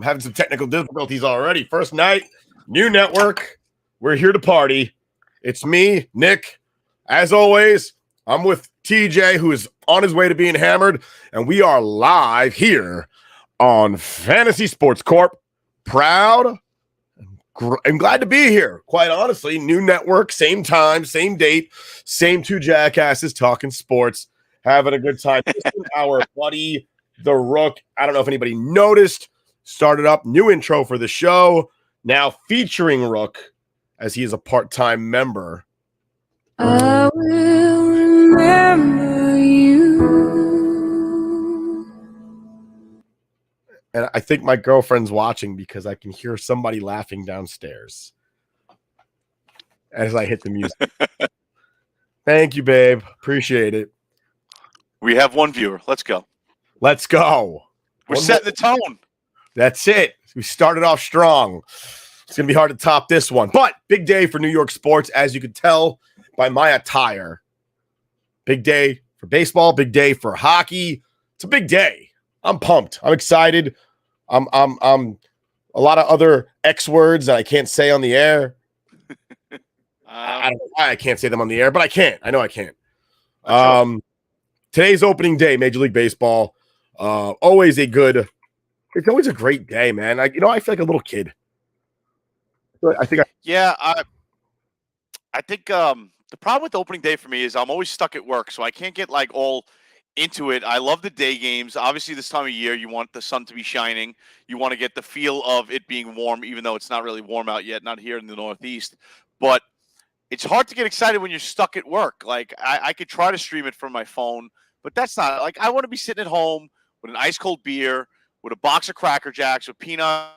I'm having some technical difficulties already. First night, new network. We're here to party. It's me, Nick. As always, I'm with TJ, who is on his way to being hammered, and we are live here on Fantasy Sports Corp. Proud and glad to be here. Quite honestly, new network, same time, same date, same two jackasses talking sports, having a good time. Our buddy, the Rook. I don't know if anybody noticed. Started up new intro for the show, now featuring Rook as he is a part-time member. I will remember you. And I think my girlfriend's watching because I can hear somebody laughing downstairs as I hit the music. Thank you, babe. Appreciate it. We have one viewer. Let's go. Let's go. We're setting the tone. That's it. We started off strong. It's going to be hard to top this one. But big day for New York sports, as you can tell by my attire. Big day for baseball, big day for hockey. It's a big day. I'm pumped. I'm excited. I'm a lot of other X words that I can't say on the air. I don't know why I can't say them on the air, but I can't. I know I can't. Today's opening day, Major League Baseball. It's always a great day, man. I feel like a little kid. I think the problem with opening day for me is I'm always stuck at work, so I can't get like all into it. I love the day games. Obviously, this time of year, you want the sun to be shining. You want to get the feel of it being warm, even though it's not really warm out yet, not here in the Northeast. But it's hard to get excited when you're stuck at work. Like I could try to stream it from my phone, but that's not like I want to be sitting at home with an ice cold beer, with a box of Cracker Jacks, with peanuts,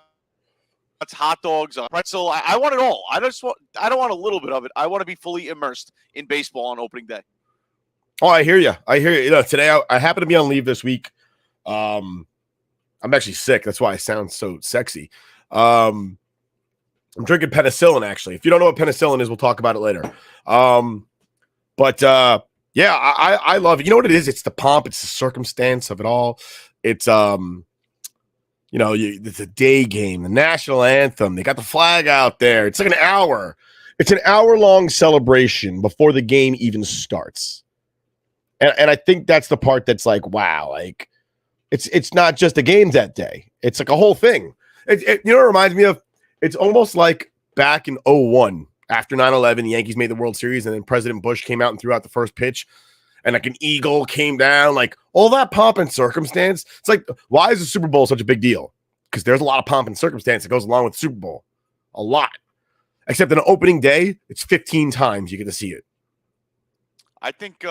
hot dogs, a pretzel. I want it all. I don't want a little bit of it. I want to be fully immersed in baseball on opening day. Oh, I hear you. Today I happen to be on leave this week. I'm actually sick. That's why I sound so sexy. I'm drinking penicillin, actually. If you don't know what penicillin is, we'll talk about it later. I love it. You know what it is? It's the pomp. It's the circumstance of it all. It's it's a day game, the national anthem. They got the flag out there. It's like an hour. It's an hour-long celebration before the game even starts. And I think that's the part that's like, wow, like it's not just the games that day. It's like a whole thing. It reminds me of, it's almost like back in 2001 after 9/11, the Yankees made the World Series, and then President Bush came out and threw out the first pitch. And like an eagle came down, like all that pomp and circumstance. It's like, why is the Super Bowl such a big deal? Because there's a lot of pomp and circumstance that goes along with the Super Bowl. A lot. Except in an opening day, it's 15 times you get to see it. I think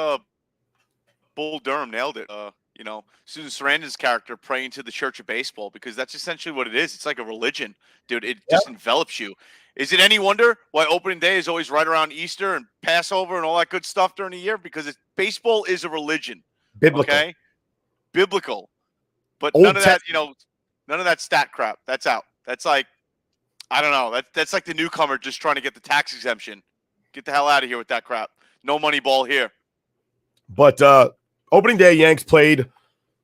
Bull Durham nailed it. Susan Sarandon's character praying to the Church of Baseball, because that's essentially what it is. It's like a religion, dude. It just envelops you. Is it any wonder why opening day is always right around Easter and Passover and all that good stuff during the year? Because baseball is a religion. Biblical. Okay? Biblical. But none of that stat crap. That's out. That's like, I don't know. That's like the newcomer just trying to get the tax exemption. Get the hell out of here with that crap. No money ball here. But opening day, Yanks played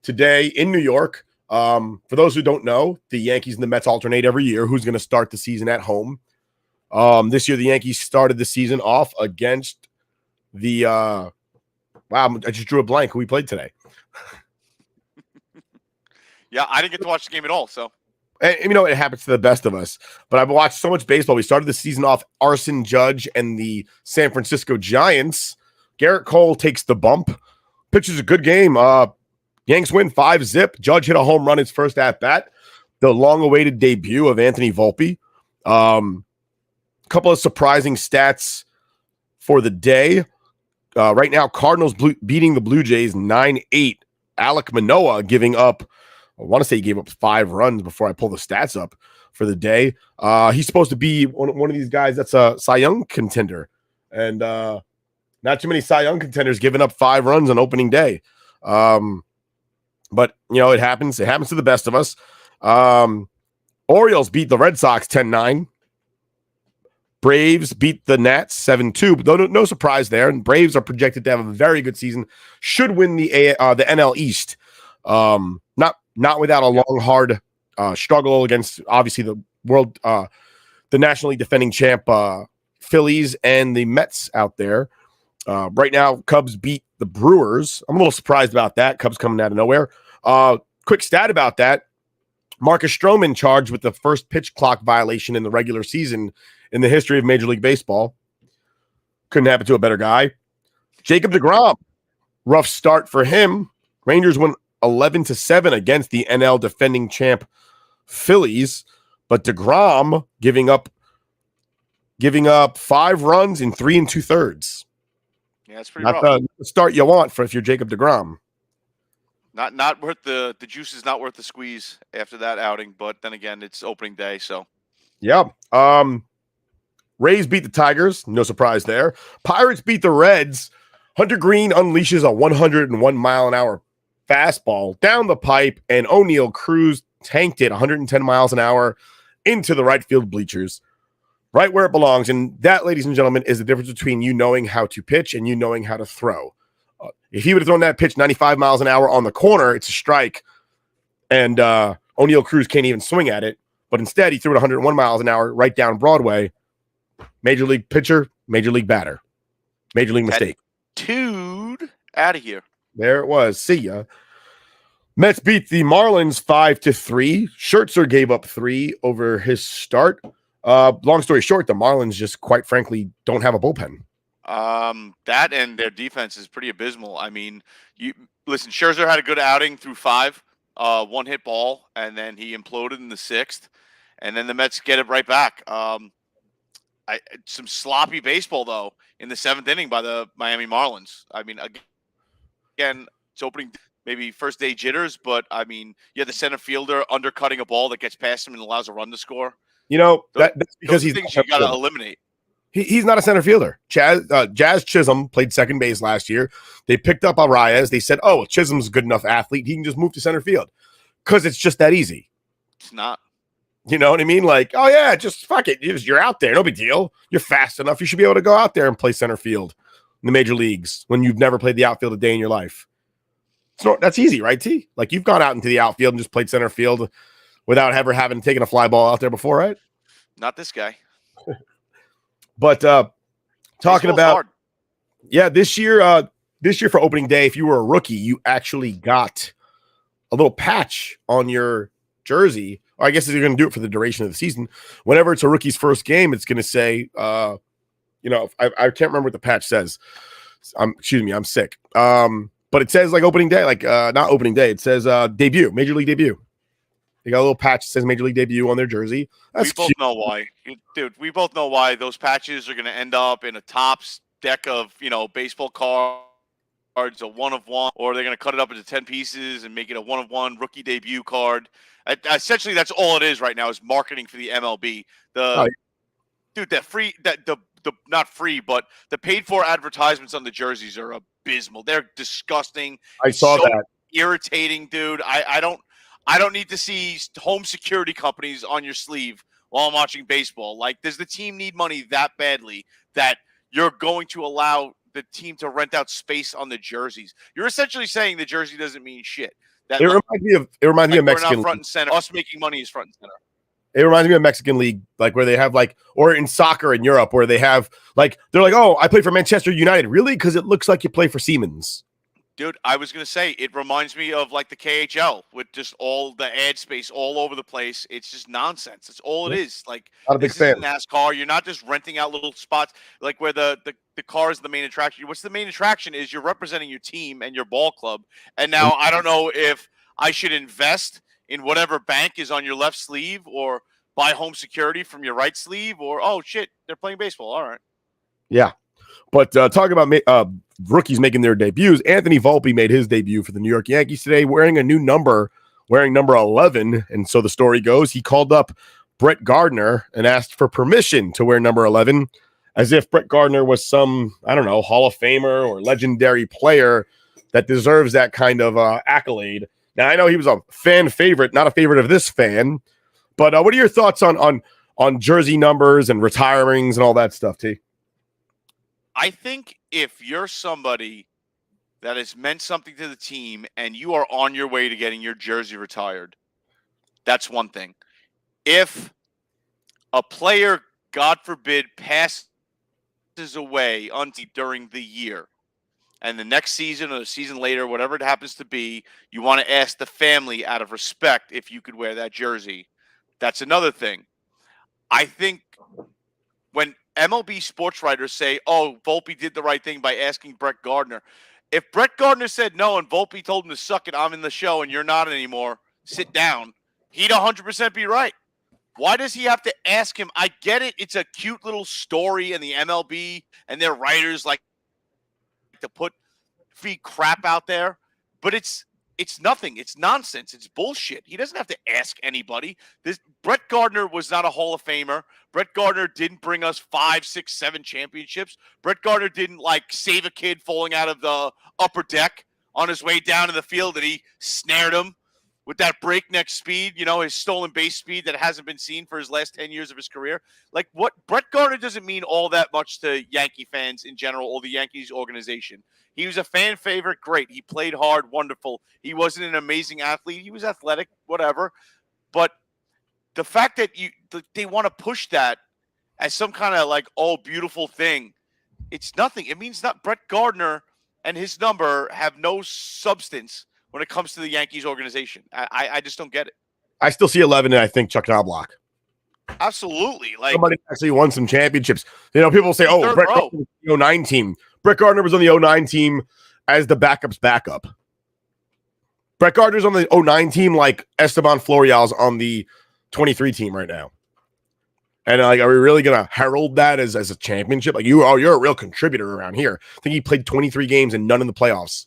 today in New York. For those who don't know, the Yankees and the Mets alternate every year who's going to start the season at home. This year, the Yankees started the season off against the wow, I just drew a blank. Who we played today? Yeah, I didn't get to watch the game at all. So And you know, it happens to the best of us. But I've watched so much baseball. We started the season off Arson Judge and the San Francisco Giants. Garrett Cole takes the bump, pitches a good game. Yanks win 5-0. Judge hit a home run his first at bat. The long-awaited debut of Anthony Volpe. Couple of surprising stats for the day. Right now, Cardinals beating the Blue Jays 9-8. Alek Manoah giving up, I want to say he gave up 5 runs before I pull the stats up for the day. He's supposed to be one of these guys that's a Cy Young contender. And not too many Cy Young contenders giving up 5 runs on opening day. But, you know, it happens. It happens to the best of us. Orioles beat the Red Sox 10-9. Braves beat the Nats 7-2. But no surprise there. And Braves are projected to have a very good season. Should win the NL East. Not without a long, hard struggle against, obviously, the nationally defending champ Phillies and the Mets out there. Right now, Cubs beat the Brewers. I'm a little surprised about that. Cubs coming out of nowhere. Quick stat about that. Marcus Stroman charged with the first pitch clock violation in the regular season in the history of Major League Baseball. Couldn't happen to a better guy. Jacob deGrom. Rough start for him. Rangers won 11-7 against the NL defending champ Phillies. But deGrom giving up 5 runs in 3 2/3. Yeah, that's pretty Not rough. the start you want if you're Jacob deGrom. Not worth the juice is not worth the squeeze after that outing. But then again, it's opening day, so Yeah. Rays beat the Tigers. No surprise there. Pirates beat the Reds. Hunter Green unleashes a 101-mile-an-hour fastball down the pipe, and O'Neal Cruz tanked it 110 miles an hour into the right field bleachers, right where it belongs. And that, ladies and gentlemen, is the difference between you knowing how to pitch and you knowing how to throw. If he would have thrown that pitch 95 miles an hour on the corner, it's a strike, and O'Neal Cruz can't even swing at it. But instead, he threw it 101 miles an hour right down Broadway. Major league pitcher, major league batter. Major league mistake. dude, out of here. There it was. See ya. Mets beat the Marlins 5-3. Scherzer gave up 3 over his start. Long story short, the Marlins just, quite frankly, don't have a bullpen. That and their defense is pretty abysmal. I mean, you listen, Scherzer had a good outing through 5, 1-hit ball, and then he imploded in the 6th, and then the Mets get it right back. Some sloppy baseball though in the 7th inning by the Miami Marlins. I mean, again, it's opening maybe first day jitters, but I mean, you have the center fielder undercutting a ball that gets past him and allows a run to score. You know, that's because he's things you got to eliminate. He's not a center fielder. Jazz Chisholm played second base last year. They picked up Arias. They said, oh, Chisholm's a good enough athlete. He can just move to center field because it's just that easy. It's not. You know what I mean? Like, oh, yeah, just fuck it. You're out there. No big deal. You're fast enough. You should be able to go out there and play center field in the major leagues when you've never played the outfield a day in your life. So that's easy, right, T? Like, you've gone out into the outfield and just played center field without ever having taken a fly ball out there before, right? Not this guy. But talking about hard. Yeah, this year for opening day, if you were a rookie, you actually got a little patch on your jersey. Or I guess if you're going to do it for the duration of the season, whenever it's a rookie's first game, it's going to say, I can't remember what the patch says. I'm sick. But it says like opening day, like not opening day. It says debut, major league debut. They got a little patch that says major league debut on their jersey. That's we both know why, dude. We both know why those patches are going to end up in a Topps deck of baseball cards, a 1-of-1, or they're going to cut it up into 10 pieces and make it a 1-of-1 rookie debut card. Essentially, that's all it is right now is marketing for the MLB. Dude, not free, but the paid for advertisements on the jerseys are abysmal. They're disgusting. I saw that. Irritating, dude. I don't need to see home security companies on your sleeve while I'm watching baseball. Like, does the team need money that badly that you're going to allow the team to rent out space on the jerseys? You're essentially saying the jersey doesn't mean shit. It reminds me of Mexican front and center. Us making money is front and center. It reminds me of Mexican League, like where they have or in soccer in Europe where they have they're like, oh, I play for Manchester United. Really? Because it looks like you play for Siemens. Dude, I was going to say, it reminds me of like the KHL with just all the ad space all over the place. It's just nonsense. That's all it is. Like, Not a big this fan. isn't NASCAR. You're not just renting out little spots like where the car is the main attraction. What's the main attraction is you're representing your team and your ball club. And now I don't know if I should invest in whatever bank is on your left sleeve or buy home security from your right sleeve or, oh, shit, they're playing baseball. All right. Yeah. But talking about rookies making their debuts, Anthony Volpe made his debut for the New York Yankees today wearing a new number, wearing number 11. And so the story goes, he called up Brett Gardner and asked for permission to wear number 11, as if Brett Gardner was some, I don't know, Hall of Famer or legendary player that deserves that kind of accolade. Now, I know he was a fan favorite, not a favorite of this fan. But what are your thoughts on jersey numbers and retirings and all that stuff, T? I think if you're somebody that has meant something to the team and you are on your way to getting your jersey retired, that's one thing. If a player, God forbid, passes away during the year and the next season or the season later, whatever it happens to be, you want to ask the family out of respect if you could wear that jersey. That's another thing. I think when MLB sports writers say, oh, Volpe did the right thing by asking Brett Gardner. If Brett Gardner said no and Volpe told him to suck it, I'm in the show and you're not anymore, sit down, he'd 100% be right. Why does he have to ask him? I get it. It's a cute little story, and the MLB and their writers like to put free crap out there, but it's nothing. It's nonsense. It's bullshit. He doesn't have to ask anybody. This Brett Gardner was not a Hall of Famer. Brett Gardner didn't bring us 5, 6, 7 championships. Brett Gardner didn't like save a kid falling out of the upper deck on his way down to the field, and he snared him with that breakneck speed, you know, his stolen base speed that hasn't been seen for his last 10 years of his career. Like, what Brett Gardner doesn't mean all that much to Yankee fans in general or the Yankees organization. He was a fan favorite. Great. He played hard. Wonderful. He wasn't an amazing athlete. He was athletic, whatever. But the fact that they want to push that as some kind of like, oh, beautiful thing, it's nothing. It means not Brett Gardner and his number have no substance when it comes to the Yankees organization. I just don't get it. I still see 11, and I think Chuck Knobloch. Absolutely. Like, somebody actually won some championships. You know, people say, oh, Brett Gardner was the 09 team. Brett Gardner was on the 09 team as the backup's backup. Brett Gardner's on the 09 team like Esteban Florial's on the 23 team right now. And like, are we really going to herald that as a championship? Like, you're a real contributor around here. I think he played 23 games and none in the playoffs.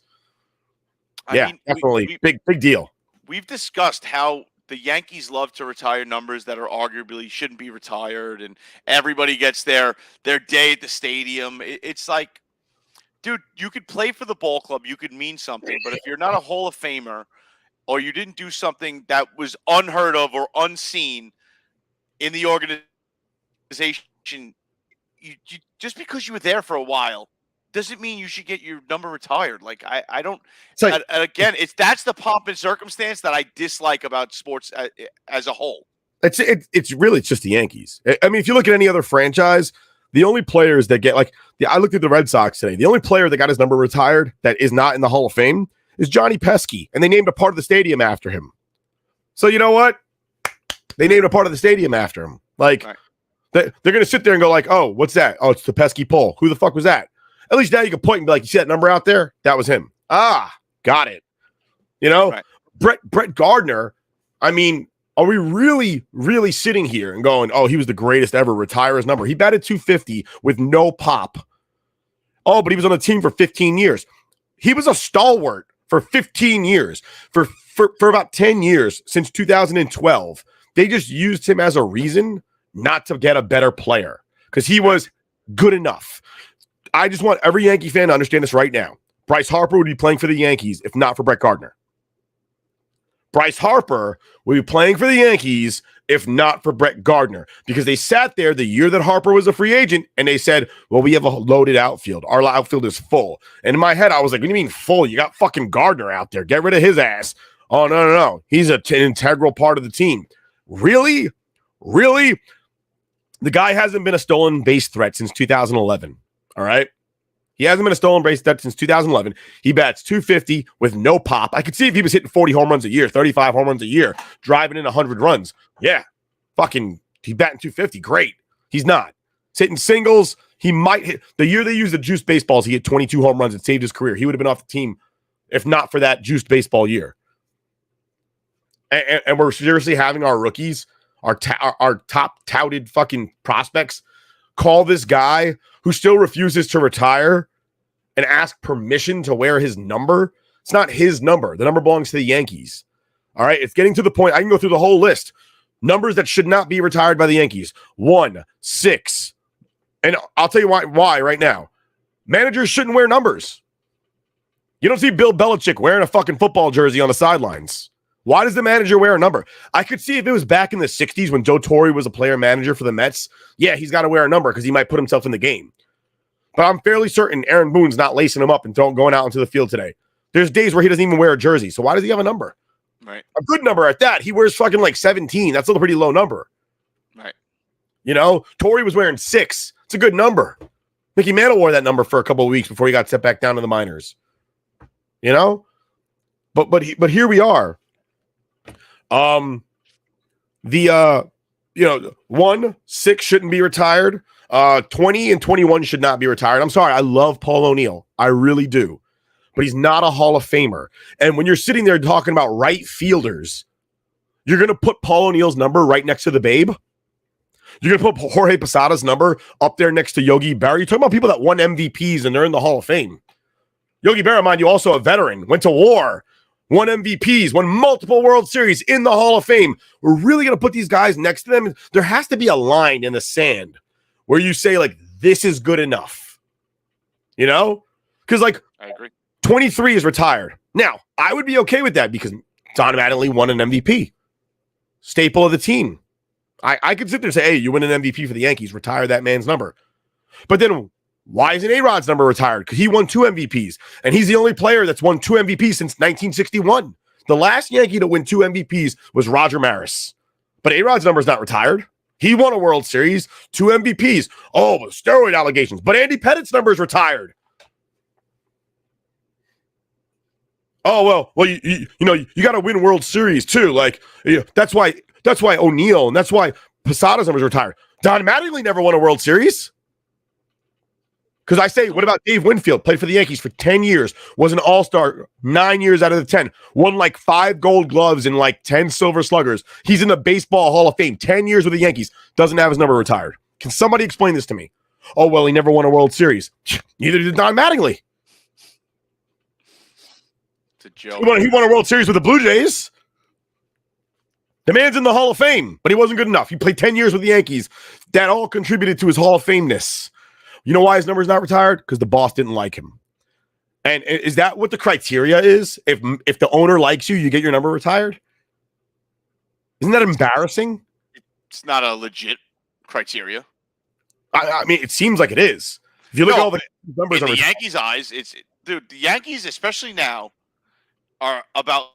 I mean, definitely. Big deal. We've discussed how the Yankees love to retire numbers that are arguably shouldn't be retired, and everybody gets their day at the stadium. It's like, dude, you could play for the ball club, you could mean something, but if you're not a Hall of Famer or you didn't do something that was unheard of or unseen in the organization, you just because you were there for a while doesn't mean you should get your number retired. Like, I don't. Like, again, that's the pomp and circumstance that I dislike about sports as a whole. It's really just the Yankees. I mean, if you look at any other franchise, the only players that get I looked at the Red Sox today. The only player that got his number retired that is not in the Hall of Fame is Johnny Pesky, and they named a part of the stadium after him. So you know what? They named a part of the stadium after him. Like, right. They're going to sit there and go like, oh, what's that? Oh, it's the Pesky pole. Who the fuck was that? At least now you can point and be like, you see that number out there? That was him. Ah, got it. You know, right. Brett Gardner, I mean, are we really, really sitting here and going, oh, he was the greatest ever, retire his number? He batted 250 with no pop. Oh, but he was on the team for 15 years. He was a stalwart for 15 years. For about 10 years, since 2012, they just used him as a reason not to get a better player because he was good enough. I just want every Yankee fan to understand this right now. Bryce Harper would be playing for the Yankees if not for Brett Gardner. Bryce Harper would be playing for the Yankees if not for Brett Gardner, because they sat there the year that Harper was a free agent and they said, well, we have a loaded outfield. Our outfield is full. And in my head, I was like, what do you mean full? You got fucking Gardner out there. Get rid of his ass. Oh, no. He's an integral part of the team. Really? The guy hasn't been a stolen base threat since 2011. All right. He hasn't been a stolen base stat since 2011. He bats 250 with no pop. I could see if he was hitting 40 home runs a year, 35 home runs a year, driving in 100 runs. Yeah, he's batting 250. Great. He's not. He's hitting singles. He might hit. The year they used the juiced baseballs, he hit 22 home runs and saved his career. He would have been off the team if not for that juiced baseball year. And we're seriously having our rookies, our top touted fucking prospects, call this guy who still refuses to retire and ask permission to wear his number. It's not his number. The number belongs to the Yankees. All right. It's getting to the point. I can go through the whole list. Numbers that should not be retired by the Yankees. 1, 6. And I'll tell you why right now. Managers shouldn't wear numbers. You don't see Bill Belichick wearing a fucking football jersey on the sidelines. Why does the manager wear a number? I could see if it was back in the 60s when Joe Torre was a player manager for the Mets. Yeah, he's got to wear a number because he might put himself in the game. But I'm fairly certain Aaron Boone's not lacing him up and going out into the field today. There's days where he doesn't even wear a jersey. So why does he have a number? Right. A good number at that. He wears fucking like 17. That's still a pretty low number. Right. You know, Torre was wearing 6. It's a good number. Mickey Mantle wore that number for a couple of weeks before he got sent back down to the minors. You know? But here we are. 1, 6 shouldn't be retired. 20 and 21 should not be retired. I'm sorry. I love Paul O'Neill. I really do. But he's not a Hall of Famer. And when you're sitting there talking about right fielders, you're going to put Paul O'Neill's number right next to the Babe. You're going to put Jorge Posada's number up there next to Yogi Berra. You're talking about people that won MVPs and they're in the Hall of Fame. Yogi Berra, mind you, also a veteran, went to war, won MVPs, won multiple World Series in the Hall of Fame. We're really going to put these guys next to them. There has to be a line in the sand where you say, like, this is good enough. You know? Because, like, I agree. 23 is retired. Now, I would be okay with that because Don Mattingly won an MVP. Staple of the team. I could sit there and say, hey, you win an MVP for the Yankees, retire that man's number. But then why isn't A-Rod's number retired? Because he won 2 MVPs. And he's the only player that's won 2 MVPs since 1961. The last Yankee to win 2 MVPs was Roger Maris. But A-Rod's number is not retired. He won a World Series, 2 MVPs. Oh, but steroid allegations. But Andy Pettit's number is retired. Oh, well, you got to win World Series too. Like, that's why O'Neill and that's why Posada's number is retired. Don Mattingly never won a World Series. Because I say, what about Dave Winfield? Played for the Yankees for 10 years, was an all-star 9 years out of the 10, won like 5 gold gloves and like 10 silver sluggers. He's in the Baseball Hall of Fame, 10 years with the Yankees, doesn't have his number retired. Can somebody explain this to me? Oh, well, he never won a World Series. Neither did Don Mattingly. It's a joke. He won a World Series with the Blue Jays. The man's in the Hall of Fame, but he wasn't good enough. He played 10 years with the Yankees. That all contributed to his Hall of Fameness. You know why his number's not retired? Because the boss didn't like him. And is that what the criteria is? If the owner likes you, you get your number retired? Isn't that embarrassing? It's not a legit criteria. I mean, it seems like it is. If you look at all the numbers in the Yankees' eyes, the Yankees, especially now, are about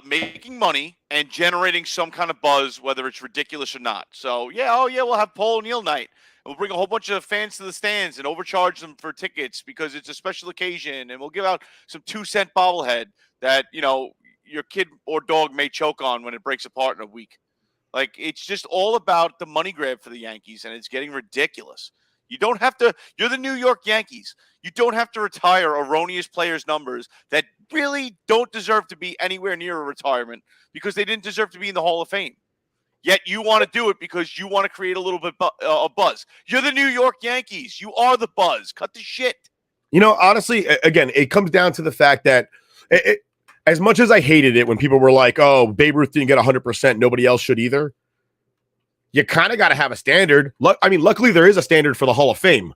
making money and generating some kind of buzz, whether it's ridiculous or not. So, we'll have Paul O'Neill night. We'll bring a whole bunch of fans to the stands and overcharge them for tickets because it's a special occasion. And we'll give out some 2-cent bobblehead that, your kid or dog may choke on when it breaks apart in a week. Like, it's just all about the money grab for the Yankees, and it's getting ridiculous. You don't have to – you're the New York Yankees. You don't have to retire erroneous players' numbers that really don't deserve to be anywhere near a retirement because they didn't deserve to be in the Hall of Fame. Yet you want to do it because you want to create a little bit of buzz. You're the New York Yankees. You are the buzz. Cut the shit. Honestly, again, it comes down to the fact that as much as I hated it when people were like, oh, Babe Ruth didn't get 100%, nobody else should either. You kind of got to have a standard. Luckily, there is a standard for the Hall of Fame.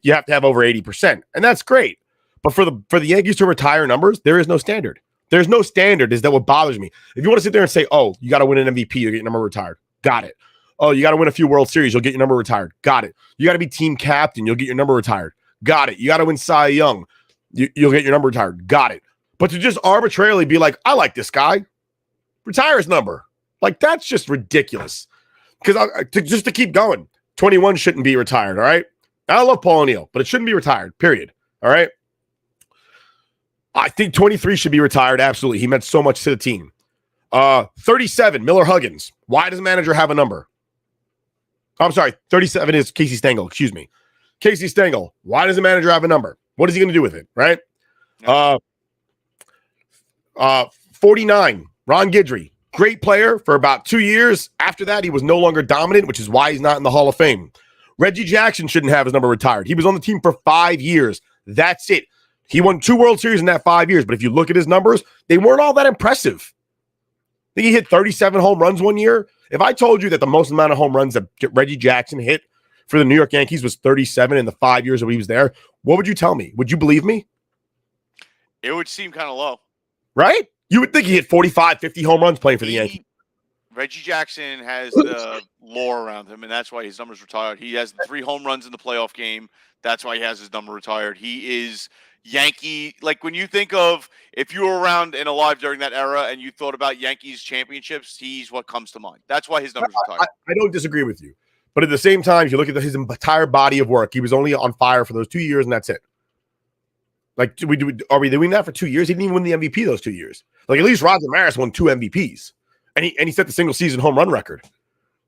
You have to have over 80%, and that's great. But for the Yankees to retire numbers, there is no standard. There's no standard. Is that what bothers me? If you want to sit there and say, oh, you got to win an MVP, you'll get your number retired. Got it. Oh, you got to win a few World Series, you'll get your number retired. Got it. You got to be team captain, you'll get your number retired. Got it. You got to win Cy Young, you'll get your number retired. Got it. But to just arbitrarily be like, I like this guy, retire his number. Like, that's just ridiculous. Because just to keep going, 21 shouldn't be retired, all right? I love Paul O'Neill, but it shouldn't be retired, period. All right? I think 23 should be retired, absolutely. He meant so much to the team. 37, Miller Huggins. Why does the manager have a number? I'm sorry, 37 is Casey Stengel, excuse me. Casey Stengel, why does the manager have a number? What is he going to do with it, right? 49, Ron Guidry. Great player for about 2 years. After that, he was no longer dominant, which is why he's not in the Hall of Fame. Reggie Jackson shouldn't have his number retired. He was on the team for 5 years. That's it. He won 2 World Series in that 5 years, but if you look at his numbers, they weren't all that impressive. I think he hit 37 home runs one year. If I told you that the most amount of home runs that Reggie Jackson hit for the New York Yankees was 37 in the 5 years that he was there, what would you tell me? Would you believe me? It would seem kind of low. Right? You would think he hit 45, 50 home runs playing for the Yankees. Reggie Jackson has the lore around him, and that's why his number's retired. He has 3 home runs in the playoff game. That's why he has his number retired. He is Yankee. Like, when you think of, if you were around and alive during that era and you thought about Yankees championships, he's what comes to mind. That's why his number's retired. I don't disagree with you. But at the same time, if you look at his entire body of work, he was only on fire for those 2 years, and that's it. Like, are we doing that for 2 years? He didn't even win the MVP those 2 years. Like, at least Roger Maris won 2 MVPs. And he set the single season home run record.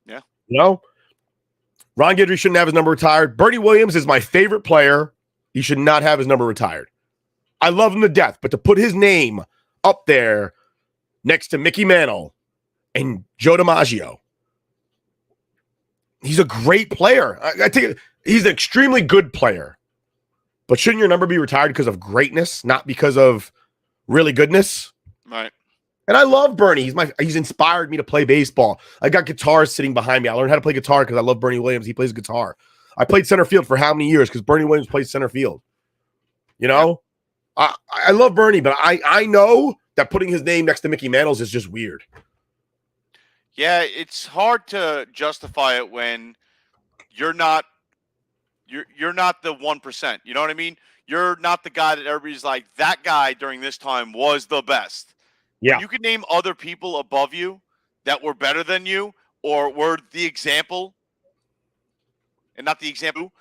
Yeah. You know? Ron Guidry shouldn't have his number retired. Bernie Williams is my favorite player. He should not have his number retired. I love him to death, but to put his name up there next to Mickey Mantle and Joe DiMaggio, he's a great player. I think he's an extremely good player. But shouldn't your number be retired because of greatness, not because of really goodness? Right. And I love Bernie. He's inspired me to play baseball. I got guitars sitting behind me. I learned how to play guitar because I love Bernie Williams. He plays guitar. I played center field for how many years? Because Bernie Williams plays center field. You know? I love Bernie, but I know that putting his name next to Mickey Mantle's is just weird. Yeah, it's hard to justify it when you're not the 1%. You know what I mean? You're not the guy that everybody's like, that guy during this time was the best. Yeah. You could name other people above you that were better than you or were the example and not the example.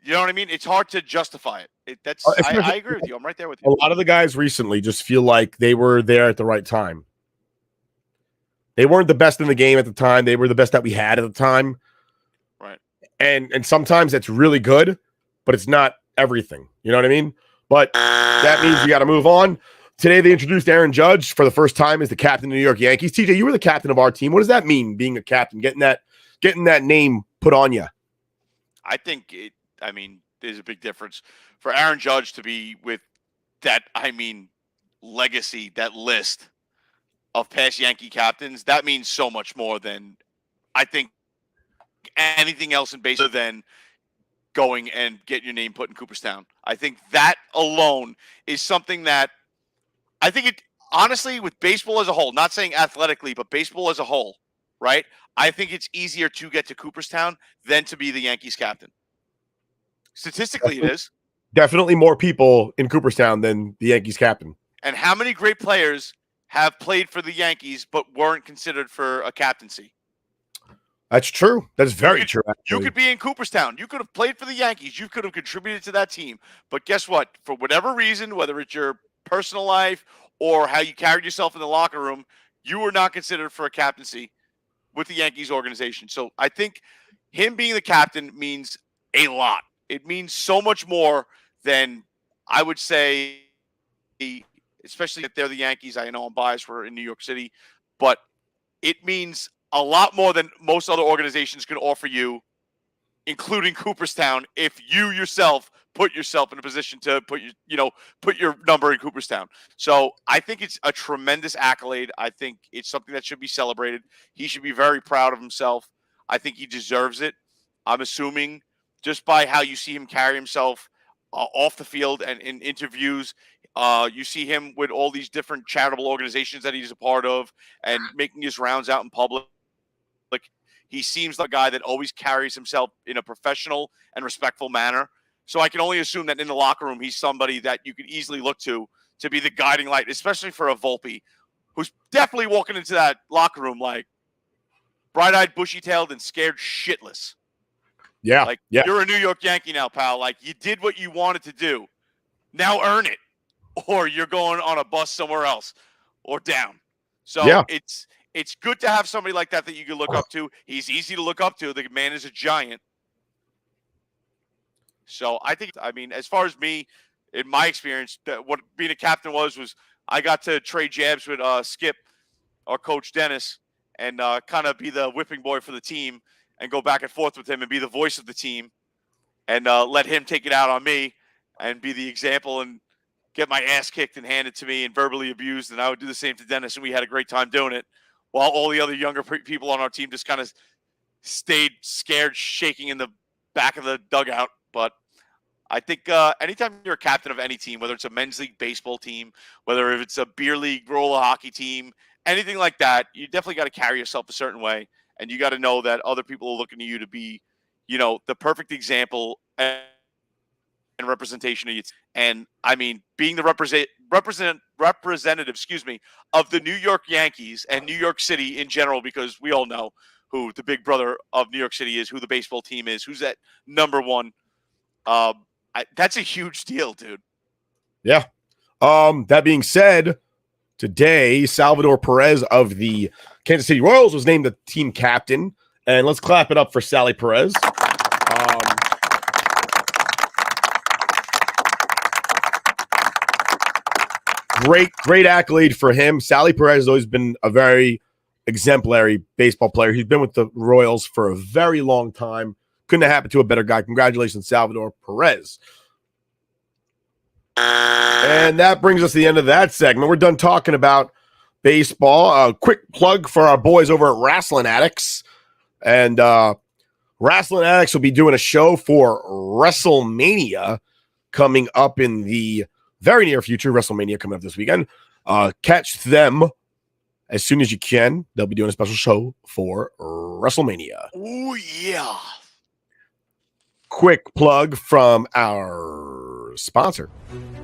You know what I mean? It's hard to justify it. I agree with you. I'm right there with you. A lot of the guys recently just feel like they were there at the right time. They weren't the best in the game at the time. They were the best that we had at the time. Right. And sometimes that's really good, but it's not everything. You know what I mean? But that means we got to move on. Today, they introduced Aaron Judge for the first time as the captain of the New York Yankees. TJ, you were the captain of our team. What does that mean, being a captain, getting that name put on you? I think there's a big difference for Aaron Judge to be with that, legacy, that list of past Yankee captains. That means so much more than I think anything else in baseball than going and getting your name put in Cooperstown. I think that alone is something that I think it honestly, with baseball as a whole, not saying athletically, but baseball as a whole, right? I think it's easier to get to Cooperstown than to be the Yankees captain. Statistically, it is. Definitely more people in Cooperstown than the Yankees captain. And how many great players have played for the Yankees but weren't considered for a captaincy? That's true. That's very true. Actually. You could be in Cooperstown. You could have played for the Yankees. You could have contributed to that team. But guess what? For whatever reason, whether it's your personal life or how you carried yourself in the locker room, you were not considered for a captaincy with the Yankees organization. So I think him being the captain means a lot. It means so much more than I would say, especially if they're the Yankees. I know I'm biased. We're in New York City, but it means a lot more than most other organizations can offer you, including Cooperstown, if you yourself put yourself in a position to put your number in Cooperstown. So I think it's a tremendous accolade. I think it's something that should be celebrated. He should be very proud of himself. I think he deserves it. I'm assuming just by how you see him carry himself off the field and in interviews. You see him with all these different charitable organizations that he's a part of and making his rounds out in public. Like, he seems like a guy that always carries himself in a professional and respectful manner. So I can only assume that in the locker room, he's somebody that you could easily look to be the guiding light, especially for a Volpe, who's definitely walking into that locker room like bright-eyed, bushy-tailed, and scared shitless. Yeah. Like, Yeah. you're a New York Yankee now, pal. Like, you did what you wanted to do. Now earn it, or you're going on a bus somewhere else or down. So Yeah. it's good to have somebody like that you can look up to. He's easy to look up to. The man is a giant. So I mean, as far as me, in my experience, what being a captain was I got to trade jabs with Skip, our coach Dennis, and kind of be the whipping boy for the team and go back and forth with him and be the voice of the team and let him take it out on me and be the example and get my ass kicked and handed to me and verbally abused. And I would do the same to Dennis, and we had a great time doing it, while all the other younger people on our team just kind of stayed scared, shaking in the back of the dugout. But I think anytime you're a captain of any team, whether it's a men's league baseball team, whether it's a beer league roller hockey team, anything like that, you definitely got to carry yourself a certain way. And you got to know that other people are looking to you to be, the perfect example and representation of you. And I mean, being the representative, of the New York Yankees and New York City in general, because we all know who the big brother of New York City is, who the baseball team is, who's that number one. That's a huge deal, dude. Yeah. That being said, today Salvador Perez of the Kansas City Royals was named the team captain, and let's clap it up for Sally Perez. Great accolade for him. Sally Perez has always been a very exemplary baseball player. He's been with the Royals for a very long time. Couldn't have happened to a better guy. Congratulations, Salvador Perez. And that brings us to the end of that segment. We're done talking about baseball. A quick plug for our boys over at Wrestling Addicts. And Wrestling Addicts will be doing a show for WrestleMania coming up in the very near future. WrestleMania coming up this weekend. Catch them as soon as you can. They'll be doing a special show for WrestleMania. Oh, yeah. Quick plug from our sponsor.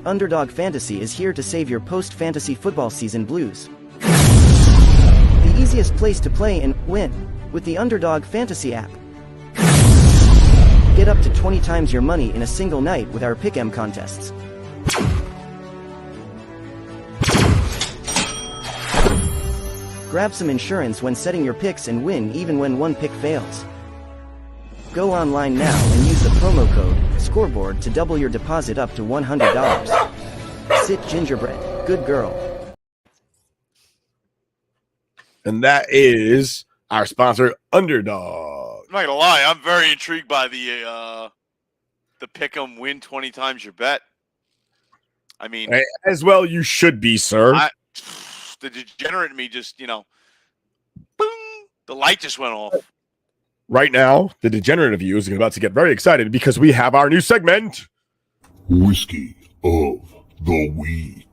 Underdog Fantasy is here to save your post-fantasy football season blues. The easiest place to play and win with the Underdog Fantasy app. Get up to 20 times your money in a single night with our Pick'em contests. Grab some insurance when setting your picks and win even when one pick fails. Go online now and use the promo code SCOREBOARD to double your deposit up to $100. Sit gingerbread, good girl. And that is our sponsor, Underdog. I'm not gonna lie, I'm very intrigued by the Pick'em win 20 times your bet. I mean, as well, you should be, sir. The degenerate in me just, boom, the light just went off. Right now, the degenerate of you is about to get very excited because we have our new segment, Whiskey of the Week.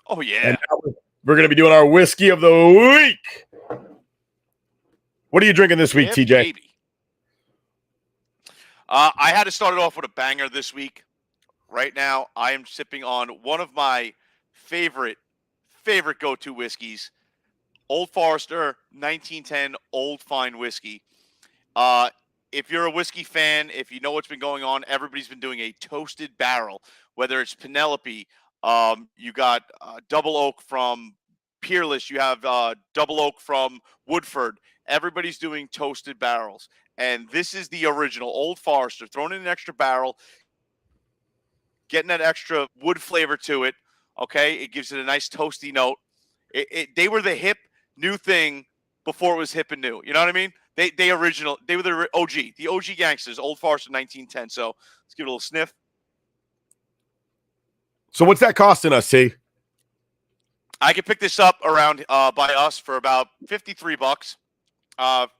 Oh, yeah. And now we're going to be doing our Whiskey of the Week. What are you drinking this week, Yeah, TJ? baby. I had to start it off with a banger this week. Right now, I am sipping on one of my favorite go-to whiskeys, Old Forester 1910 Old Fine Whiskey. If you're a whiskey fan, if you know what's been going on, everybody's been doing a toasted barrel, whether it's Penelope, you got Double Oak from Peerless, you have Double Oak from Woodford. Everybody's doing toasted barrels. And this is the original Old Forester, thrown in an extra barrel, getting that extra wood flavor to it. Okay, it gives it a nice toasty note. They were the hip new thing before it was hip and new. You know what I mean? They were the OG gangsters, Old Forester 1910. So let's give it a little sniff. So what's that costing us, T? I could pick this up around by us for about $53.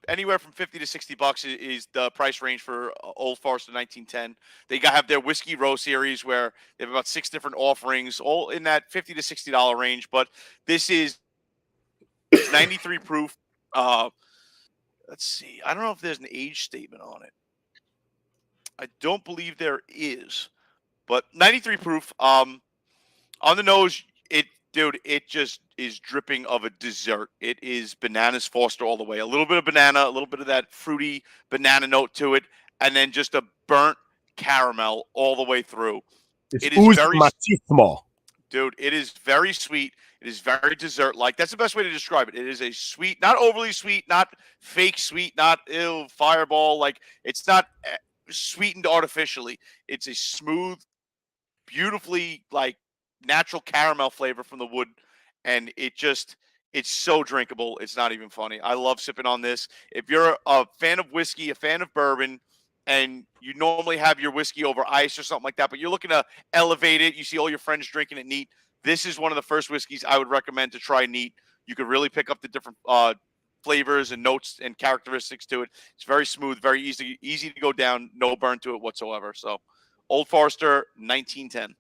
Anywhere from $50 to $60 is the price range for Old Forester 1910. They have their Whiskey Row series where they have about 6 different offerings, all in that $50 to $60 range. But this is 93 proof. Let's see. I don't know if there's an age statement on it. I don't believe there is, but 93 proof. On the nose, it Dude, it just is dripping of a dessert. It is bananas Foster all the way. A little bit of banana, a little bit of that fruity banana note to it, and then just a burnt caramel all the way through. It's It is very, oozing. dude, it is very sweet. It is very dessert-like. That's the best way to describe it. It is a sweet, not overly sweet, not fake sweet, not fireball. Like, it's not sweetened artificially. It's a smooth, beautifully like natural caramel flavor from the wood, and it's so drinkable. It's not even funny. I love sipping on this. If you're a fan of whiskey, a fan of bourbon, and you normally have your whiskey over ice or something like that, but you're looking to elevate it, you see all your friends drinking it neat, this is one of the first whiskeys I would recommend to try neat. You could really pick up the different flavors and notes and characteristics to it. It's very smooth, very easy to go down, no burn to it whatsoever. So Old Forester 1910.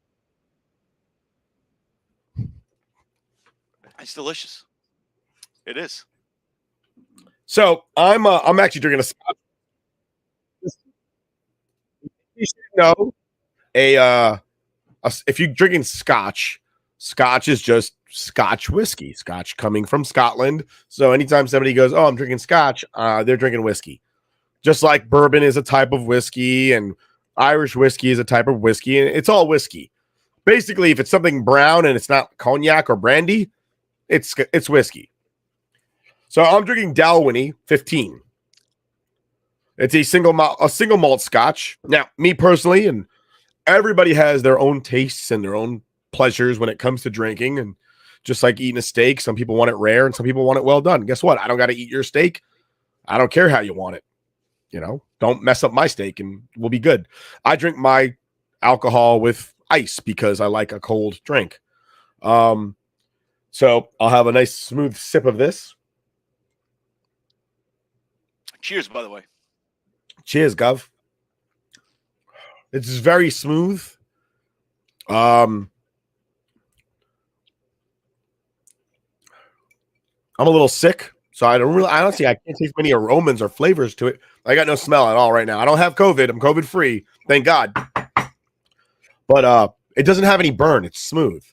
It's delicious. It is. So I'm actually drinking a Scotch. You should know if you're drinking Scotch, Scotch is just Scotch whiskey. Scotch coming from Scotland. So anytime somebody goes, "Oh, I'm drinking Scotch," they're drinking whiskey. Just like bourbon is a type of whiskey and Irish whiskey is a type of whiskey, and it's all whiskey. Basically, if it's something brown and it's not cognac or brandy, it's whiskey. So I'm drinking Dalwhinnie 15. It's a single malt Scotch. Now, me personally, and everybody has their own tastes and their own pleasures when it comes to drinking. And just like eating a steak, some people want it rare and some people want it well done. Guess what? I don't got to eat your steak. I don't care how you want it. Don't mess up my steak and we'll be good. I drink my alcohol with ice because I like a cold drink. So I'll have a nice smooth sip of this. Cheers, by the way. Cheers, Gov. It's very smooth. I'm a little sick, so I honestly I can't taste many aromas or flavors to it. I got no smell at all right now. I don't have COVID. I'm COVID free, thank God. But it doesn't have any burn. It's smooth.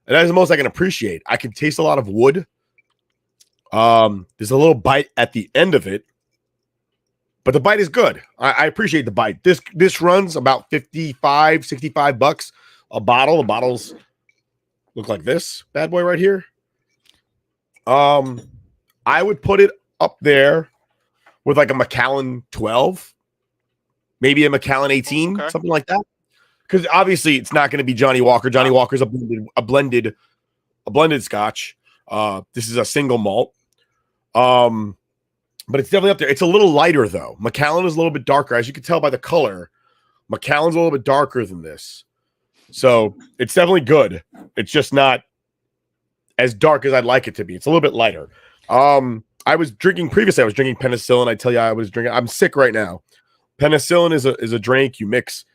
And that's the most I can appreciate. I can taste a lot of wood. There's a little bite at the end of it, but the bite is good. I appreciate the bite. This runs about $55-$65 a bottle. The bottles look like this bad boy right here. I would put it up there with like a Macallan 12, maybe a Macallan 18, something like that. Because obviously it's not going to be Johnny Walker. Johnny Walker's a blended Scotch. This is a single malt. But it's definitely up there. It's a little lighter though. Macallan is a little bit darker, as you can tell by the color. Macallan's a little bit darker than this, so it's definitely good. It's just not as dark as I'd like it to be. It's a little bit lighter. I was drinking penicillin. I tell you, I'm sick right now. Penicillin is a drink. You mix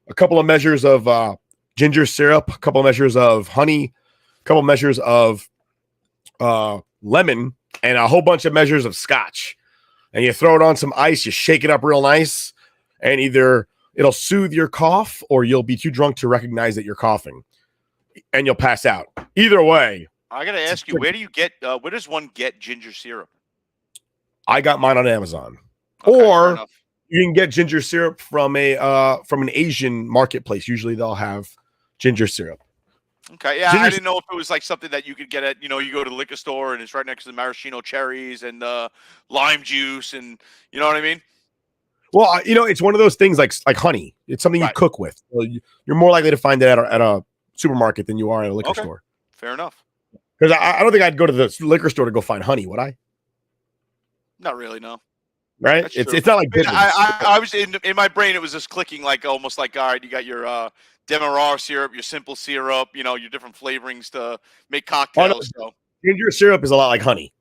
a couple of measures of ginger syrup, a couple of measures of honey, a couple of measures of lemon, and a whole bunch of measures of Scotch. And you throw it on some ice, you shake it up real nice, and either it'll soothe your cough or you'll be too drunk to recognize that you're coughing, and you'll pass out. Either way. I got to ask you, where does one get ginger syrup? I got mine on Amazon. Okay, or you can get ginger syrup from an Asian marketplace. Usually they'll have ginger syrup. Okay, yeah, I didn't know if it was like something that you could get at, you go to the liquor store and it's right next to the maraschino cherries and lime juice and you know what I mean? Well, it's one of those things like honey. It's something you cook with. So you're more likely to find it at a supermarket than you are at a liquor store. Fair enough. Because I don't think I'd go to the liquor store to go find honey, would I? Not really, no. Right? It's not like bitters. I was in my brain. It was just clicking like almost like, all right, you got your Demerara syrup, your simple syrup, your different flavorings to make cocktails. So. Ginger syrup is a lot like honey,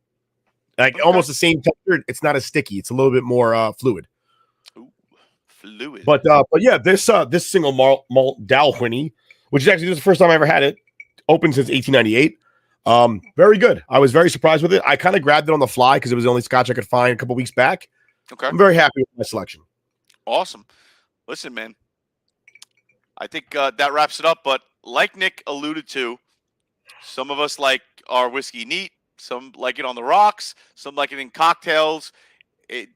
like almost the same texture. It's not as sticky. It's a little bit more fluid. Ooh, fluid. But yeah, this single malt Dalwhinnie, which is actually the first time I ever had it, opened since 1898. Very good. I was very surprised with it. I kind of grabbed it on the fly because it was the only Scotch I could find a couple weeks back. Okay. I'm very happy with my selection. Awesome. Listen, man, I think that wraps it up. But like Nick alluded to, Some of us like our whiskey neat. Some like it on the rocks. Some like it in cocktails.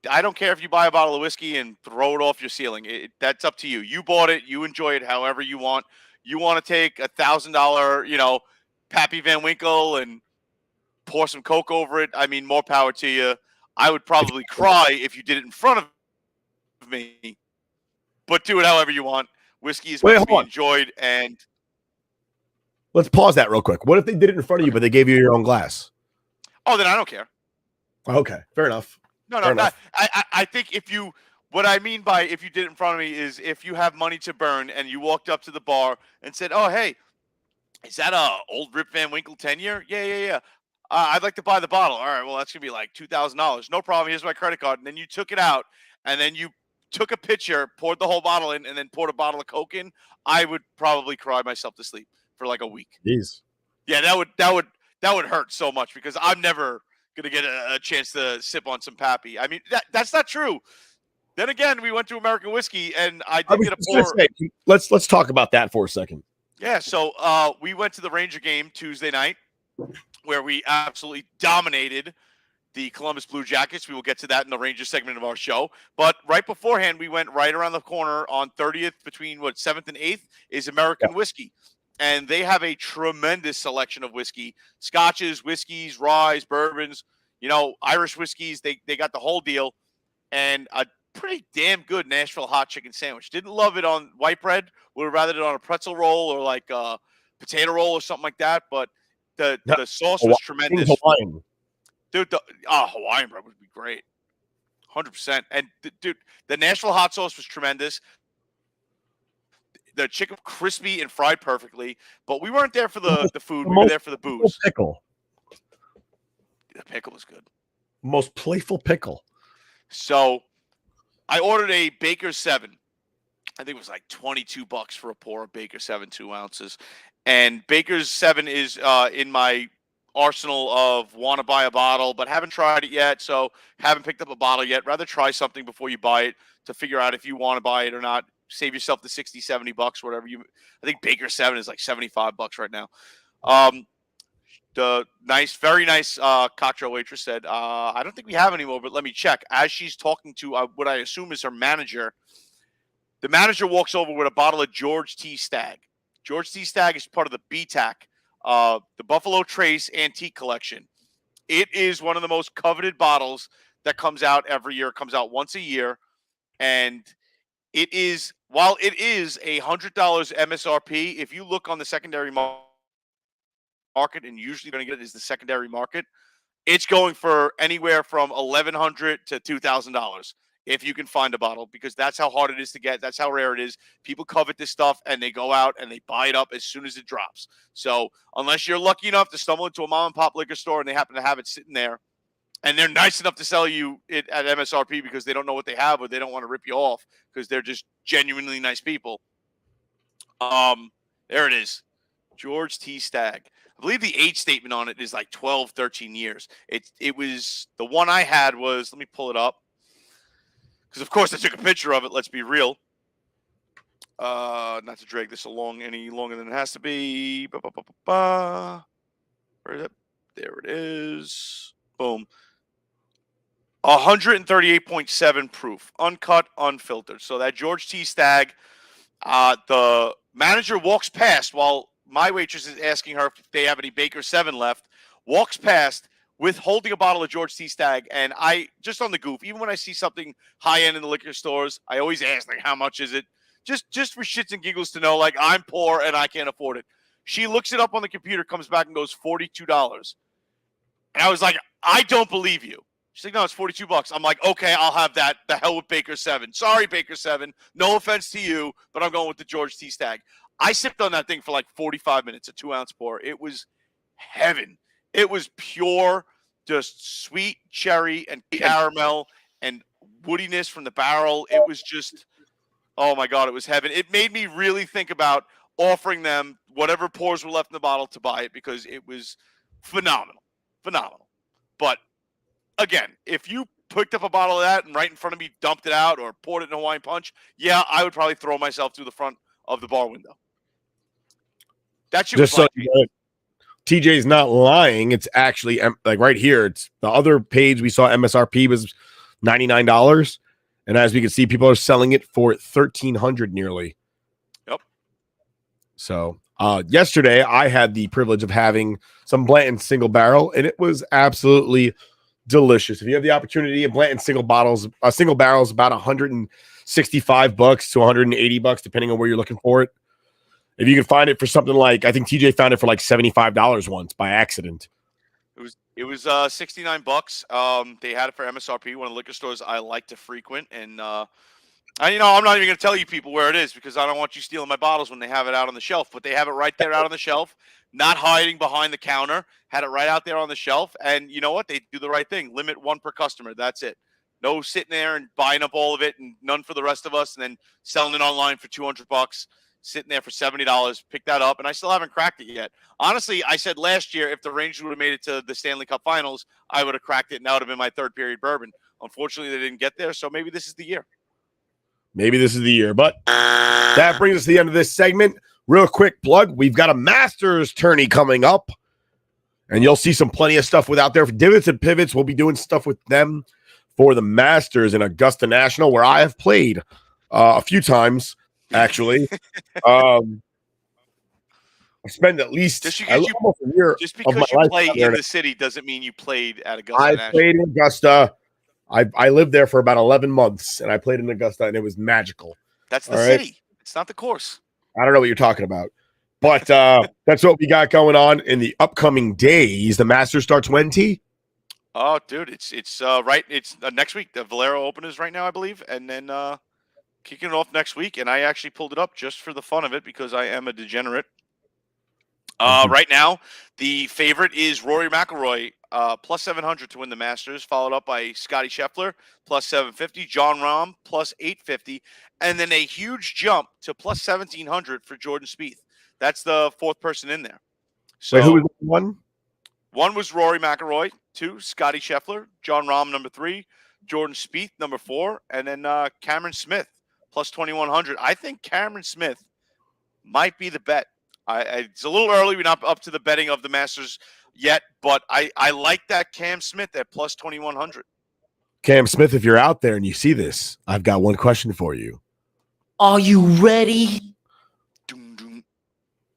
I don't care if you buy a bottle of whiskey and throw it off your ceiling. That's up to you. You bought it. You enjoy it however you want. You want to take $1,000, Pappy Van Winkle and pour some Coke over it. I mean, more power to you. I would probably cry if you did it in front of me, but do it however you want. Whiskey is meant to be enjoyed, and let's pause that real quick. What if they did it in front of you, but they gave you your own glass? Oh, then I don't care. Okay, fair enough. No, I think what I mean by if you did it in front of me is if you have money to burn and you walked up to the bar and said, "Oh, hey, is that a old Rip Van Winkle 10-year? Yeah. I'd like to buy the bottle." All right, well, that's gonna be like $2,000. No problem. Here's my credit card. And then you took it out, and then you took a picture, poured the whole bottle in, and then poured a bottle of Coke in. I would probably cry myself to sleep for like a week. Jeez. Yeah, that would hurt so much because I'm never gonna get a chance to sip on some Pappy. I mean, that's not true. Then again, we went to American Whiskey, and I did get a pour. Let's talk about that for a second. Yeah, so we went to the Ranger game Tuesday night, where we absolutely dominated the Columbus Blue Jackets. We will get to that in the Ranger segment of our show. But right beforehand, we went right around the corner on 30th between 7th and 8th is American Whiskey. And they have a tremendous selection of whiskey, scotches, whiskeys, ryes, bourbons, Irish whiskeys. They got the whole deal, and a pretty damn good Nashville hot chicken sandwich. Didn't love it on white bread. Would have rather it on a pretzel roll or like a potato roll or something like that. But the sauce was tremendous. Hawaiian. Dude, Hawaiian bread would be great. 100%. And dude, the Nashville hot sauce was tremendous. The chicken crispy and fried perfectly, but we weren't there for the food. We were there for the booze. Pickle. The pickle was good. Most playful pickle. So I ordered a Baker's 7. I think it was like $22 for a pour of Baker's 7, 2 ounces. And Baker's 7 is in my arsenal of want to buy a bottle, but haven't tried it yet. So haven't picked up a bottle yet. Rather try something before you buy it to figure out if you want to buy it or not. Save yourself the $60, $70, whatever I think Baker's 7 is like $75 right now. The very nice cocktail waitress said, I don't think we have any more, but let me check. As she's talking to what I assume is her manager, the manager walks over with a bottle of George T. Stagg. George T. Stagg is part of the BTAC, the Buffalo Trace Antique Collection. It is one of the most coveted bottles that comes out every year. It comes out once a year. And it is, while it is $100 MSRP, if you look on the secondary market, and usually going to get it is the secondary market, it's going for anywhere from $1,100 to $2,000 if you can find a bottle, because that's how hard it is to get. That's how rare it is. People covet this stuff, and they go out and they buy it up as soon as it drops. So unless you're lucky enough to stumble into a mom-and-pop liquor store and they happen to have it sitting there, and they're nice enough to sell you it at MSRP because they don't know what they have or they don't want to rip you off because they're just genuinely nice people. There it is. George T. Stagg. I believe the age statement on it is like 12, 13 years. It was, the one I had was, let me pull it up. Because, of course, I took a picture of it. Let's be real. Not to drag this along any longer than it has to be. Where is it? There it is. Boom. 138.7 proof. Uncut, unfiltered. So that George T. Stagg, the manager walks past while my waitress is asking her if they have any Baker 7 left, walks past with holding a bottle of George T. Stagg. And I, just on the goof, even when I see something high-end in the liquor stores, I always ask, like, how much is it? Just for shits and giggles to know, like, I'm poor and I can't afford it. She looks it up on the computer, comes back and goes, $42. And I was like, I don't believe you. She's like, no, it's $42. I'm like, okay, I'll have that. The hell with Baker 7. Sorry, Baker 7. No offense to you, but I'm going with the George T. Stagg. I sipped on that thing for like 45 minutes, a 2-ounce pour. It was heaven. It was pure, just sweet cherry and caramel and woodiness from the barrel. It was just, oh my God, it was heaven. It made me really think about offering them whatever pours were left in the bottle to buy it because it was phenomenal. Phenomenal. But again, if you picked up a bottle of that and right in front of me dumped it out or poured it in a Hawaiian Punch, yeah, I would probably throw myself through the front of the bar window. That's just so TJ's not lying. It's actually like right here. It's the other page we saw MSRP was $99. And as we can see, people are selling it for $1,300 nearly. Yep. So yesterday I had the privilege of having some Blanton single barrel, and it was absolutely delicious. If you have the opportunity, a Blanton single barrel is about $165 to $180, depending on where you're looking for it. If you can find it for something like, I think TJ found it for like $75 once by accident. It was $69. They had it for MSRP, one of the liquor stores I like to frequent, and I'm not even going to tell you people where it is because I don't want you stealing my bottles when they have it out on the shelf. But they have it right there out on the shelf, not hiding behind the counter. Had it right out there on the shelf, and you know what? They do the right thing. Limit one per customer. That's it. No sitting there and buying up all of it and none for the rest of us, and then selling it online for $200. Sitting there for $70, pick that up, and I still haven't cracked it yet. Honestly, I said last year if the Rangers would have made it to the Stanley Cup Finals, I would have cracked it, and that would have been my third period bourbon. Unfortunately, they didn't get there, so maybe this is the year. Maybe this is the year, but that brings us to the end of this segment. Real quick plug, we've got a Masters tourney coming up, and you'll see plenty of stuff out there for Divots and Pivots. We'll be doing stuff with them for the Masters in Augusta National, where I have played a few times. Actually, I spend at least almost a year. Just because you play in the city doesn't mean you played at Augusta National. I played in Augusta. I lived there for about 11 months, and I played in Augusta, and it was magical. That's the city. It's not the course. I don't know what you're talking about. But that's what we got going on in the upcoming days. The Masters starts when, T? Oh, dude, it's right. It's next week. The Valero Open is right now, I believe, and then kicking it off next week, and I actually pulled it up just for the fun of it because I am a degenerate. Right now, the favorite is Rory McIlroy, plus 700 to win the Masters, followed up by Scotty Scheffler, plus 750, John Rahm, plus 850, and then a huge jump to plus 1,700 for Jordan Spieth. That's the fourth person in there. So wait, who was one? One was Rory McIlroy, 2, Scotty Scheffler, John Rahm, number 3, Jordan Spieth, number 4, and then Cameron Smith, plus 2,100. I think Cameron Smith might be the bet. It's a little early. We're not up to the betting of the Masters yet, but I like that Cam Smith at plus 2,100. Cam Smith, if you're out there and you see this, I've got one question for you. Are you ready? Doom, doom.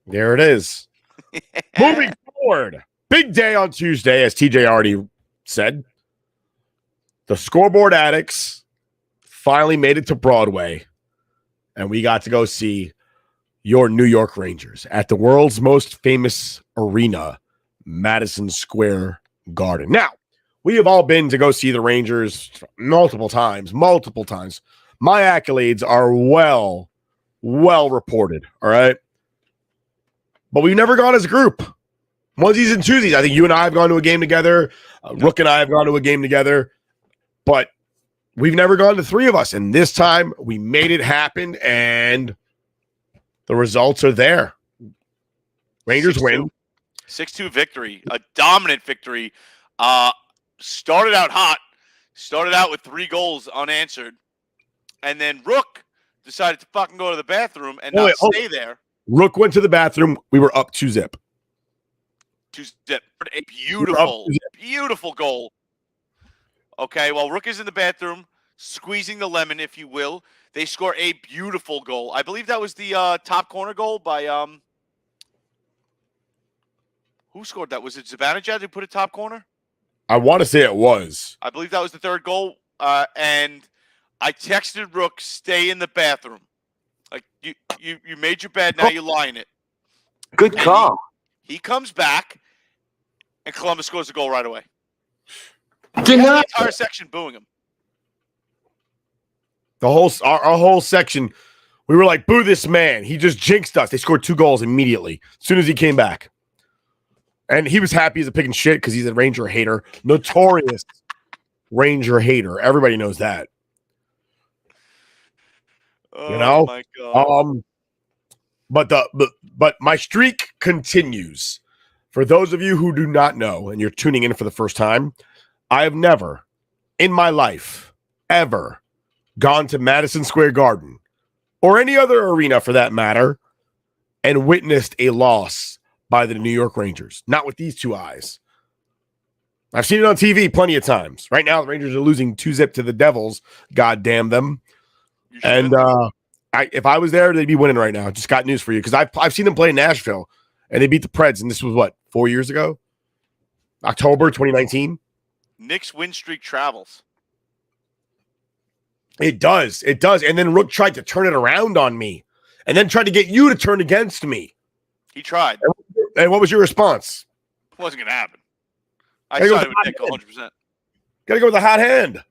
There it is. Moving forward, big day on Tuesday, as TJ already said. The Scoreboard Addicts finally made it to Broadway, and we got to go see your New York Rangers at the world's most famous arena, Madison Square Garden. Now, we have all been to go see the Rangers multiple times. My accolades are well reported, all right? But we've never gone as a group. Onesies and twosies. I think you and I have gone to a game together. Rook and I have gone to a game together. But we've never gone to three of us. And this time, we made it happen, and the results are there. Rangers 6-2. win. 6-2 victory. A dominant victory. Started out hot. Started out with 3 goals unanswered. And then Rook decided to fucking go to the bathroom and not stay there. Rook went to the bathroom. We were up 2-0. 2-0. A beautiful goal. Okay, well, Rook is in the bathroom, squeezing the lemon, if you will. They score a beautiful goal. I believe that was the top corner goal by who scored that? Was it Zibanejad who put it top corner? I want to say it was. I believe that was the third goal. And I texted Rook, stay in the bathroom. Like you made your bed, now you lie in it. Good call. He comes back, and Columbus scores a goal right away. The entire section booing him. Our whole section, we were like, boo this man. He just jinxed us. They scored 2 goals immediately as soon as he came back. And he was happy as a pig in shit because he's a Ranger hater. Notorious Ranger hater. Everybody knows that. Oh, my God. But my streak continues. For those of you who do not know, and you're tuning in for the first time, I have never in my life ever gone to Madison Square Garden or any other arena for that matter and witnessed a loss by the New York Rangers. Not with these two eyes. I've seen it on TV plenty of times. Right now, the Rangers are losing 2-0 to the Devils. God damn them. And if I was there, they'd be winning right now. Just got news for you because I've seen them play in Nashville, and they beat the Preds, and this was, what, 4 years ago? October 2019? Nick's win streak travels. It does. It does. And then Rook tried to turn it around on me and then tried to get you to turn against me. He tried. And what was your response? It wasn't going to happen. I sided with Nick 100%. Got to go with a hot hand.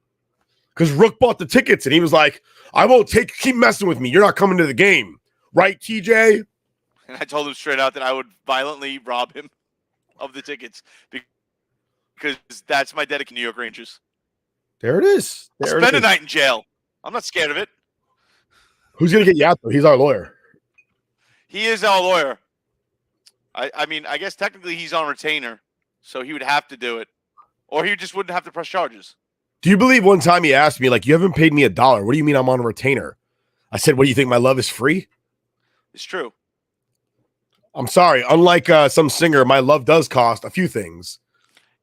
Because Rook bought the tickets and he was like, I won't keep messing with me. You're not coming to the game. Right, TJ? And I told him straight out that I would violently rob him of the tickets because that's my dedication to New York Rangers. There it is. I'll spend a night in jail. I'm not scared of it. Who's going to get you out, though? He's our lawyer. He is our lawyer. I mean, I guess technically he's on retainer, so he would have to do it. Or he just wouldn't have to press charges. Do you believe one time he asked me, like, you haven't paid me $1. What do you mean I'm on a retainer? I said, what do you think, my love is free? It's true. I'm sorry. Unlike some singer, my love does cost a few things.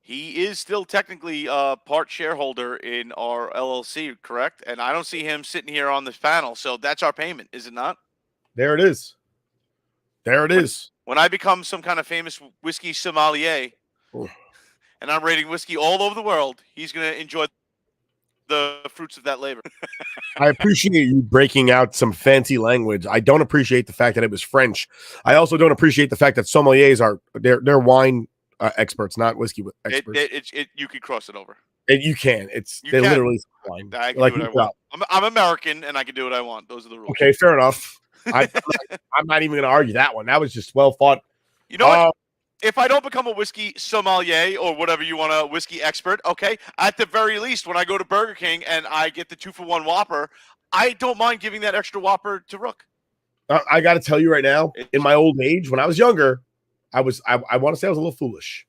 He is still technically part shareholder in our LLC, correct? And I don't see him sitting here on this panel, so that's our payment, is it not? There it is. There it is. When I become some kind of famous whiskey sommelier and I'm rating whiskey all over the world, he's going to enjoy the fruits of that labor. I appreciate you breaking out some fancy language. I don't appreciate the fact that it was French. I also don't appreciate the fact that sommeliers are they're wine experts, not whiskey experts. You can cross it over. You can. They're literally wine. I can do what I want. I'm American and I can do what I want. Those are the rules. Okay, fair enough. I'm not even going to argue that one. That was just well thought. You know what? If I don't become a whiskey sommelier or whatever you want, a whiskey expert, okay, at the very least, when I go to Burger King and I get the 2-for-1 Whopper, I don't mind giving that extra Whopper to Rook. I got to tell you right now, in my old age, when I was younger, I want to say I was a little foolish.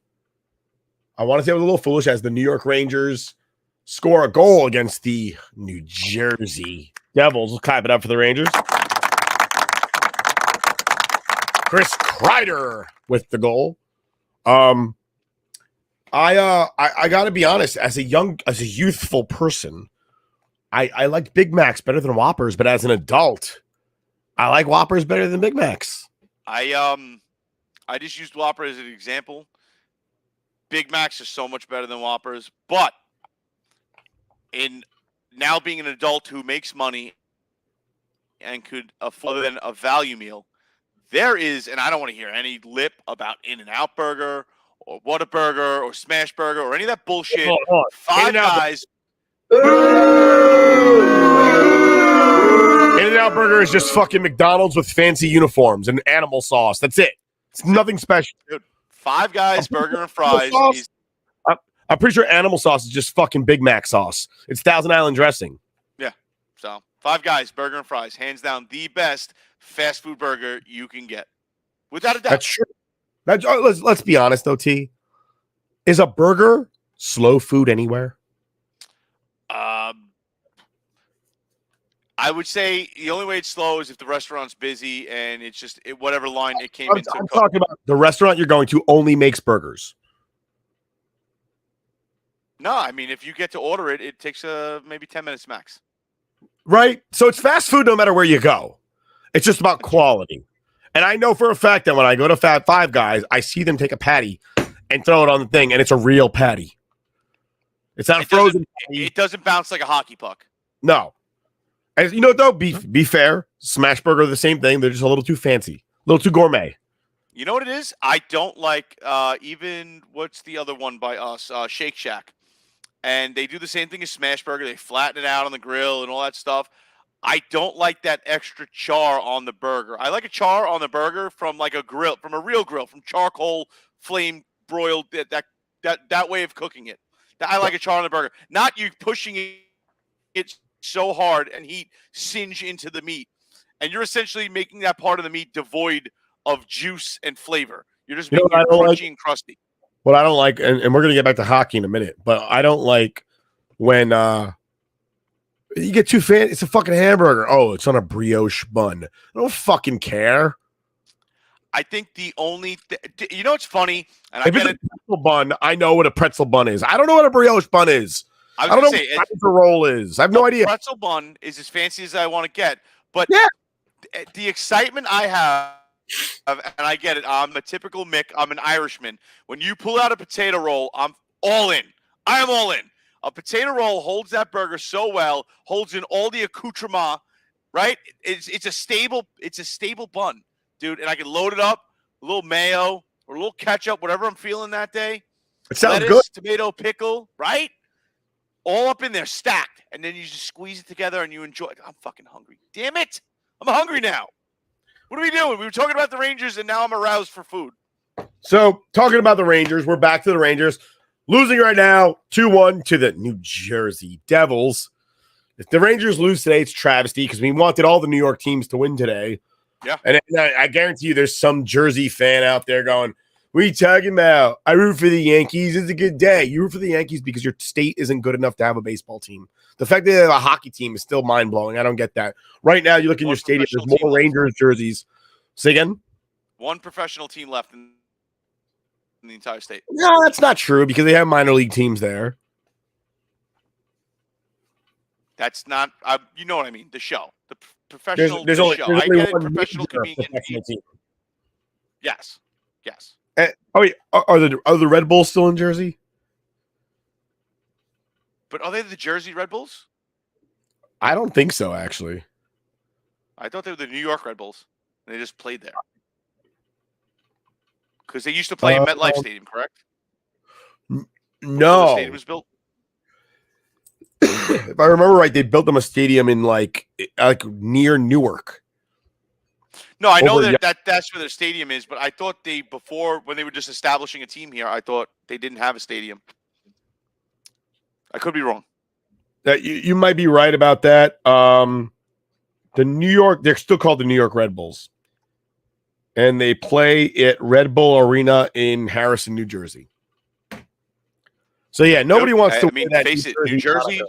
I want to say I was a little foolish as the New York Rangers score a goal against the New Jersey Devils. We'll clap it up for the Rangers. Chris Kreider with the goal. I got to be honest, as a youthful person, I liked Big Macs better than Whoppers, but as an adult, I like Whoppers better than Big Macs. I just used Whopper as an example. Big Macs are so much better than Whoppers, but in now being an adult who makes money and could afford than a value meal, there is, and I don't want to hear any lip about In-N-Out Burger or Whataburger or Smash Burger or any of that bullshit. Five Guys. In-N-Out Burger is just fucking McDonald's with fancy uniforms and animal sauce. That's it. It's nothing special. Dude, Five Guys Burger and Fries. I'm pretty sure animal sauce is just fucking Big Mac sauce. It's Thousand Island dressing. Yeah. So Five Guys Burger and Fries, hands down the best fast food burger you can get, without a doubt. That's true. Let's be honest though, T. Is a burger slow food anywhere? I would say the only way it's slow is if the restaurant's busy and it's just whatever line it came into. I'm talking about the restaurant you're going to only makes burgers. No, I mean if you get to order it, it takes maybe 10 minutes max. Right? So it's fast food no matter where you go. It's just about quality. And I know for a fact that when I go to Five Guys, I see them take a patty and throw it on the thing, and it's a real patty. It's not frozen. It doesn't bounce like a hockey puck. No. And you know what, though? Be fair. Smash Burger, the same thing. They're just a little too fancy. A little too gourmet. You know what it is? I don't like even, what's the other one by us? Shake Shack. And they do the same thing as Smash Burger. They flatten it out on the grill and all that stuff. I don't like that extra char on the burger. I like a char on the burger from like a grill, from a real grill, from charcoal, flame broiled, that way of cooking it. I like a char on the burger. Not you pushing it so hard and heat singe into the meat. And you're essentially making that part of the meat devoid of juice and flavor. You're just making it crunchy and crusty. What I don't like, and we're going to get back to hockey in a minute, but I don't like when you get too fancy. It's a fucking hamburger. Oh, it's on a brioche bun. I don't fucking care. I think the only you know, it's funny, and I If it's get a it. pretzel bun, I know what a pretzel bun is. I don't know what a brioche bun is. I I was don't gonna know say what the roll is. I have no a idea. pretzel bun is as fancy as I want to get, but Yeah. the excitement I have, and I get it. I'm a typical Mick. I'm an Irishman. When you pull out a potato roll, I'm all in. I am all in. A potato roll holds that burger so well, holds in all the accoutrement, right? It's a stable bun, dude. And I can load it up, a little mayo or a little ketchup, whatever I'm feeling that day. It sounds good. Lettuce, tomato, pickle, right? All up in there, stacked. And then you just squeeze it together and you enjoy it. I'm fucking hungry. Damn it. I'm hungry now. What are we doing? We were talking about the Rangers, and now I'm aroused for food. So, talking about the Rangers, we're back to the Rangers. Losing right now, 2-1 to the New Jersey Devils. If the Rangers lose today, it's travesty because we wanted all the New York teams to win today. Yeah. And I guarantee you there's some Jersey fan out there going, what are you talking about? I root for the Yankees. It's a good day. You root for the Yankees because your state isn't good enough to have a baseball team. The fact that they have a hockey team is still mind-blowing. I don't get that. Right now, you look in your stadium, there's more Rangers jerseys. Say again? One professional team left in the entire state. No, that's not true because they have minor league teams there. That's not, you know what I mean, the show. The professional There's the only, show. there's I only get it, one professional major convenient. professional team. Yes. Yes. Oh, wait, are the Red Bulls still in Jersey? But are they the Jersey Red Bulls? I don't think so, actually. I thought they were the New York Red Bulls. They just played there. Because they used to play in MetLife Stadium, correct? No. The stadium was built? If I remember right, they built them a stadium in like near Newark. No, I know Over- that's where their stadium is, but I thought before, when they were just establishing a team here, I thought they didn't have a stadium. I could be wrong. You might be right about that. The New York, they're still called the New York Red Bulls. And they play at Red Bull Arena in Harrison, New Jersey. So yeah, nobody wants to. I mean, face it, New Jersey.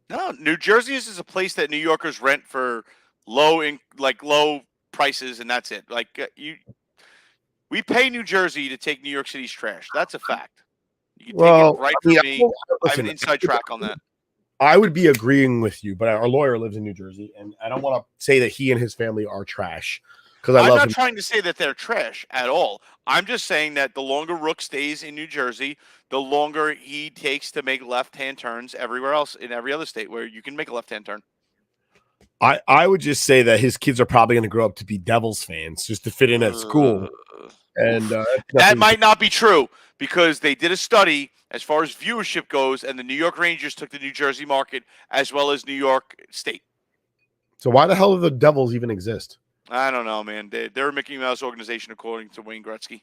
No, New Jersey is a place that New Yorkers rent for low prices, and that's it. We pay New Jersey to take New York City's trash. That's a fact. You can take it right from me. I have an inside track on that. I would be agreeing with you, but our lawyer lives in New Jersey, and I don't want to say that he and his family are trash because I'm not trying to say that they're trash at all. I'm just saying that the longer Rook stays in New Jersey, the longer he takes to make left-hand turns everywhere else in every other state where you can make a left-hand turn. I would just say that his kids are probably going to grow up to be Devils fans just to fit in at school. And that might not be true because they did a study as far as viewership goes, and the New York Rangers took the New Jersey market as well as New York State. So why the hell do the Devils even exist? I don't know, man. They're a Mickey Mouse organization, according to Wayne Gretzky.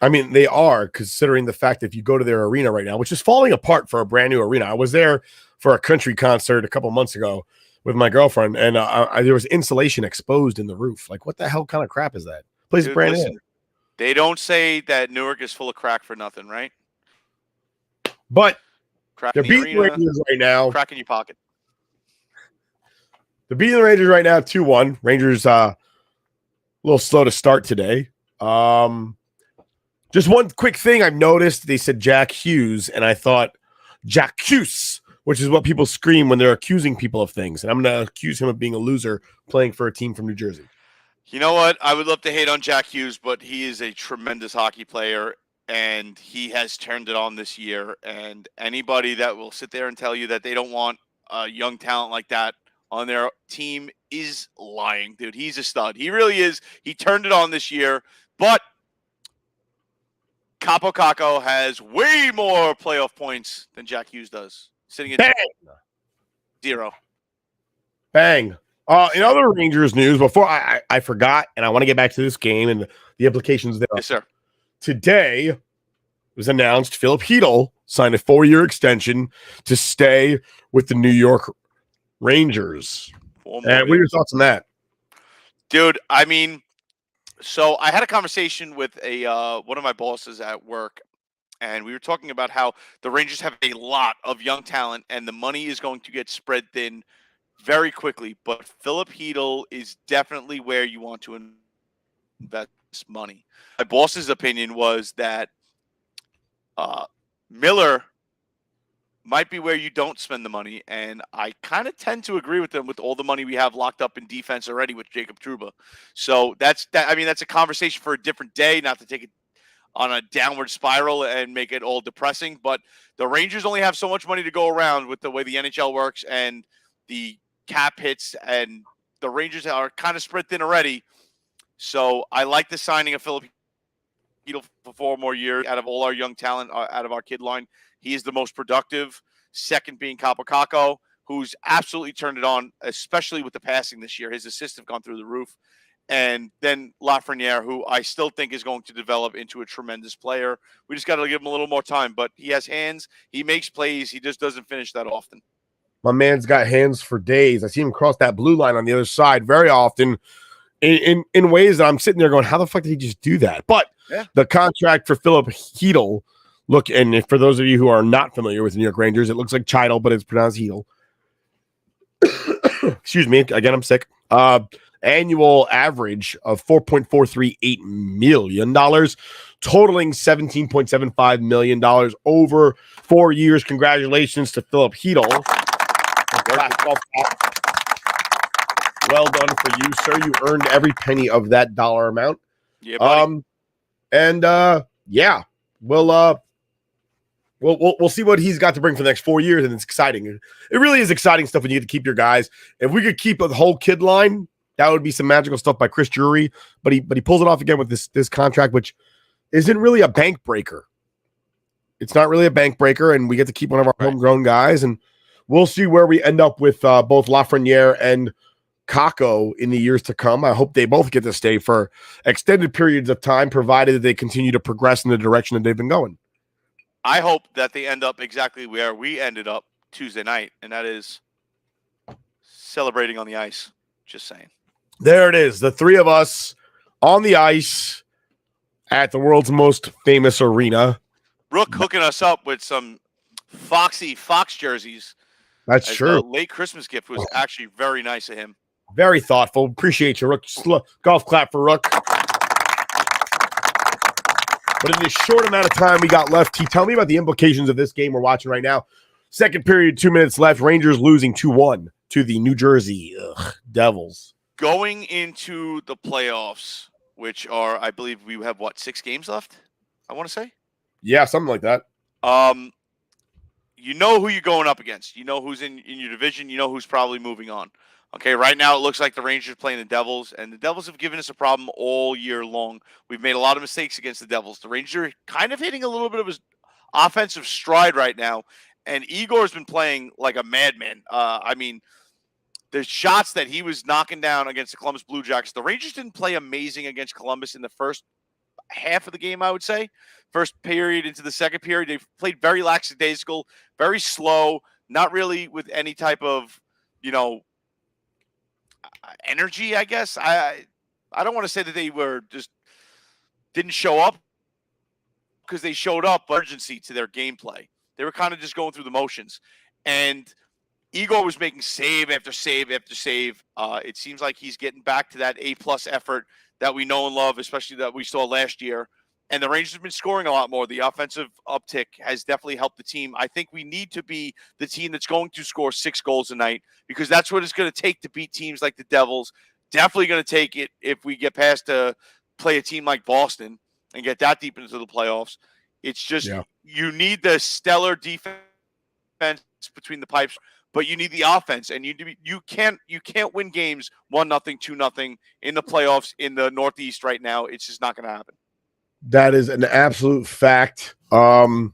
I mean, they are, considering the fact that if you go to their arena right now, which is falling apart for a brand new arena. I was there for a country concert a couple months ago with my girlfriend, and there was insulation exposed in the roof. Like, what the hell kind of crap is that? Place is brand new. They don't say that Newark is full of crack for nothing, right? But crack they're beating the Rangers right now. Crack in your pocket. They're beating the Rangers right now, 2-1. Rangers a little slow to start today. Just one quick thing I've noticed. They said Jack Hughes, and I thought Jack Hughes, which is what people scream when they're accusing people of things. And I'm going to accuse him of being a loser playing for a team from New Jersey. You know what? I would love to hate on Jack Hughes, but he is a tremendous hockey player, and he has turned it on this year. And anybody that will sit there and tell you that they don't want a young talent like that on their team is lying, dude. He's a stud. He really is. He turned it on this year, but Capo Caco has way more playoff points than Jack Hughes does, sitting at 0. Bang. In other Rangers news, before I forgot, and I want to get back to this game and the implications there. Yes, sir. Today it was announced Philip Hedl signed a 4-year extension to stay with the New York Rangers. And what are your thoughts on that? Dude, I mean, so I had a conversation with one of my bosses at work, and we were talking about how the Rangers have a lot of young talent, and the money is going to get spread thin very quickly. But Philip Hedl is definitely where you want to invest money. My boss's opinion was that Miller might be where you don't spend the money, and I kind of tend to agree with them with all the money we have locked up in defense already with Jacob Trouba. So that's a conversation for a different day, not to take it on a downward spiral and make it all depressing. But the Rangers only have so much money to go around with the way the NHL works and the cap hits, and the Rangers are kind of spread thin already. So I like the signing of Philip Hedl for 4 more years. Out of all our young talent, out of our kid line, he is the most productive. Second being Capocacco, who's absolutely turned it on, especially with the passing this year. His assists have gone through the roof. And then Lafreniere, who I still think is going to develop into a tremendous player. We just got to give him a little more time. But he has hands. He makes plays. He just doesn't finish that often. My man's got hands for days. I see him cross that blue line on the other side very often in ways that I'm sitting there going, how the fuck did he just do that? But the contract for Philip Hedl, look, and for those of you who are not familiar with the New York Rangers, it looks like Chidel, but it's pronounced Hedl. Excuse me. Again, I'm sick. Annual average of $4.438 million, totaling $17.75 million over 4 years. Congratulations to Philip Hedl. Well done for you, sir. You earned every penny of that dollar amount. Yeah, buddy. We'll see what he's got to bring for the next 4 years, and it's exciting. It really is exciting stuff when you get to keep your guys. If we could keep the whole kid line, that would be some magical stuff by Chris Drury. But he pulls it off again with this contract, which isn't really a bank breaker. It's not really a bank breaker, and we get to keep one of our homegrown guys, and we'll see where we end up with both Lafreniere and Kakko in the years to come. I hope they both get to stay for extended periods of time, provided that they continue to progress in the direction that they've been going. I hope that they end up exactly where we ended up Tuesday night, and that is celebrating on the ice. Just saying. There it is. The three of us on the ice at the world's most famous arena. Rook hooking us up with some Foxy Fox jerseys. That's true. A late Christmas gift was actually very nice of him. Very thoughtful. Appreciate you, Rook. Golf clap for Rook. But in this short amount of time we got left, tell me about the implications of this game we're watching right now. Second period, 2 minutes left. Rangers losing 2-1 to the New Jersey Devils. Going into the playoffs, which are, I believe we have, 6 games left, I want to say? Yeah, something like that. You know who you're going up against. You know who's in your division. You know who's probably moving on. Okay, right now it looks like the Rangers playing the Devils, and the Devils have given us a problem all year long. We've made a lot of mistakes against the Devils. The Rangers are kind of hitting a little bit of his offensive stride right now, and Igor's been playing like a madman. The shots that he was knocking down against the Columbus Blue Jackets, the Rangers didn't play amazing against Columbus in the first half of the game, I would say. First period into the second period, they played very lackadaisical, very slow, not really with any type of, energy, I guess. I don't want to say that they were just didn't show up, because they showed up urgency to their gameplay. They were kind of just going through the motions. And Igor was making save after save after save. It seems like he's getting back to that A-plus effort that we know and love, especially that we saw last year. And the Rangers have been scoring a lot more. The offensive uptick has definitely helped the team. I think we need to be the team that's going to score 6 goals a night, because that's what it's going to take to beat teams like the Devils. Definitely going to take it if we get past to play a team like Boston and get that deep into the playoffs. It's just you need the stellar defense between the pipes, but you need the offense, and you can't win games 1-0, 2-0 in the playoffs in the Northeast right now. It's just not going to happen. That is an absolute fact. All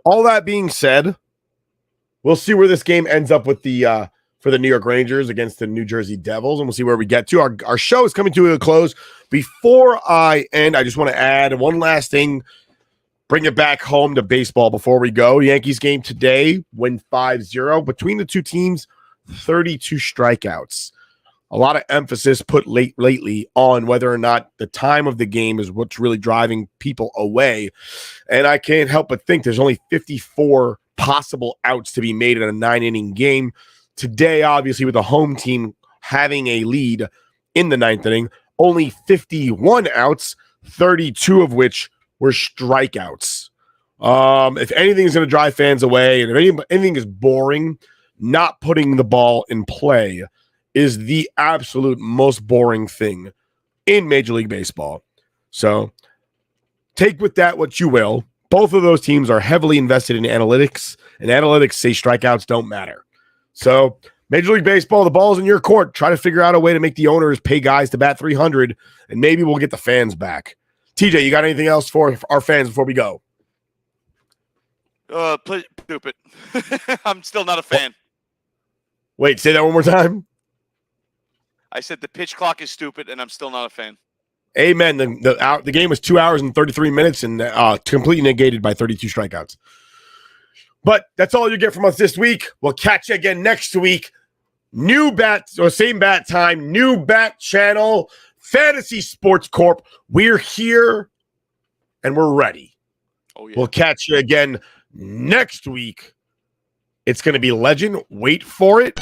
that being said, we'll see where this game ends up with the for the New York Rangers against the New Jersey Devils, and we'll see where we get to. Our show is coming to a close. Before I end, I just want to add one last thing. Bring it back home to baseball before we go. Yankees game today, win 5-0. Between the two teams, 32 strikeouts. A lot of emphasis put lately on whether or not the time of the game is what's really driving people away. And I can't help but think there's only 54 possible outs to be made in a 9-inning game. Today, obviously, with the home team having a lead in the 9th inning, only 51 outs, 32 of which were strikeouts. If anything is going to drive fans away, and if anything is boring, not putting the ball in play is the absolute most boring thing in Major League Baseball. So take with that what you will. Both of those teams are heavily invested in analytics, and analytics say strikeouts don't matter. So Major League Baseball, the ball's in your court. Try to figure out a way to make the owners pay guys to bat 300, and maybe we'll get the fans back. TJ, you got anything else for our fans before we go? Play stupid. I'm still not a fan. Wait, say that one more time. I said the pitch clock is stupid, and I'm still not a fan. Amen. The game was 2 hours and 33 minutes and completely negated by 32 strikeouts. But that's all you get from us this week. We'll catch you again next week. New bat, or same bat time, new bat channel, Fantasy Sports Corp. We're here and we're ready. Oh, yeah. We'll catch you again next week. It's going to be legend. Wait for it.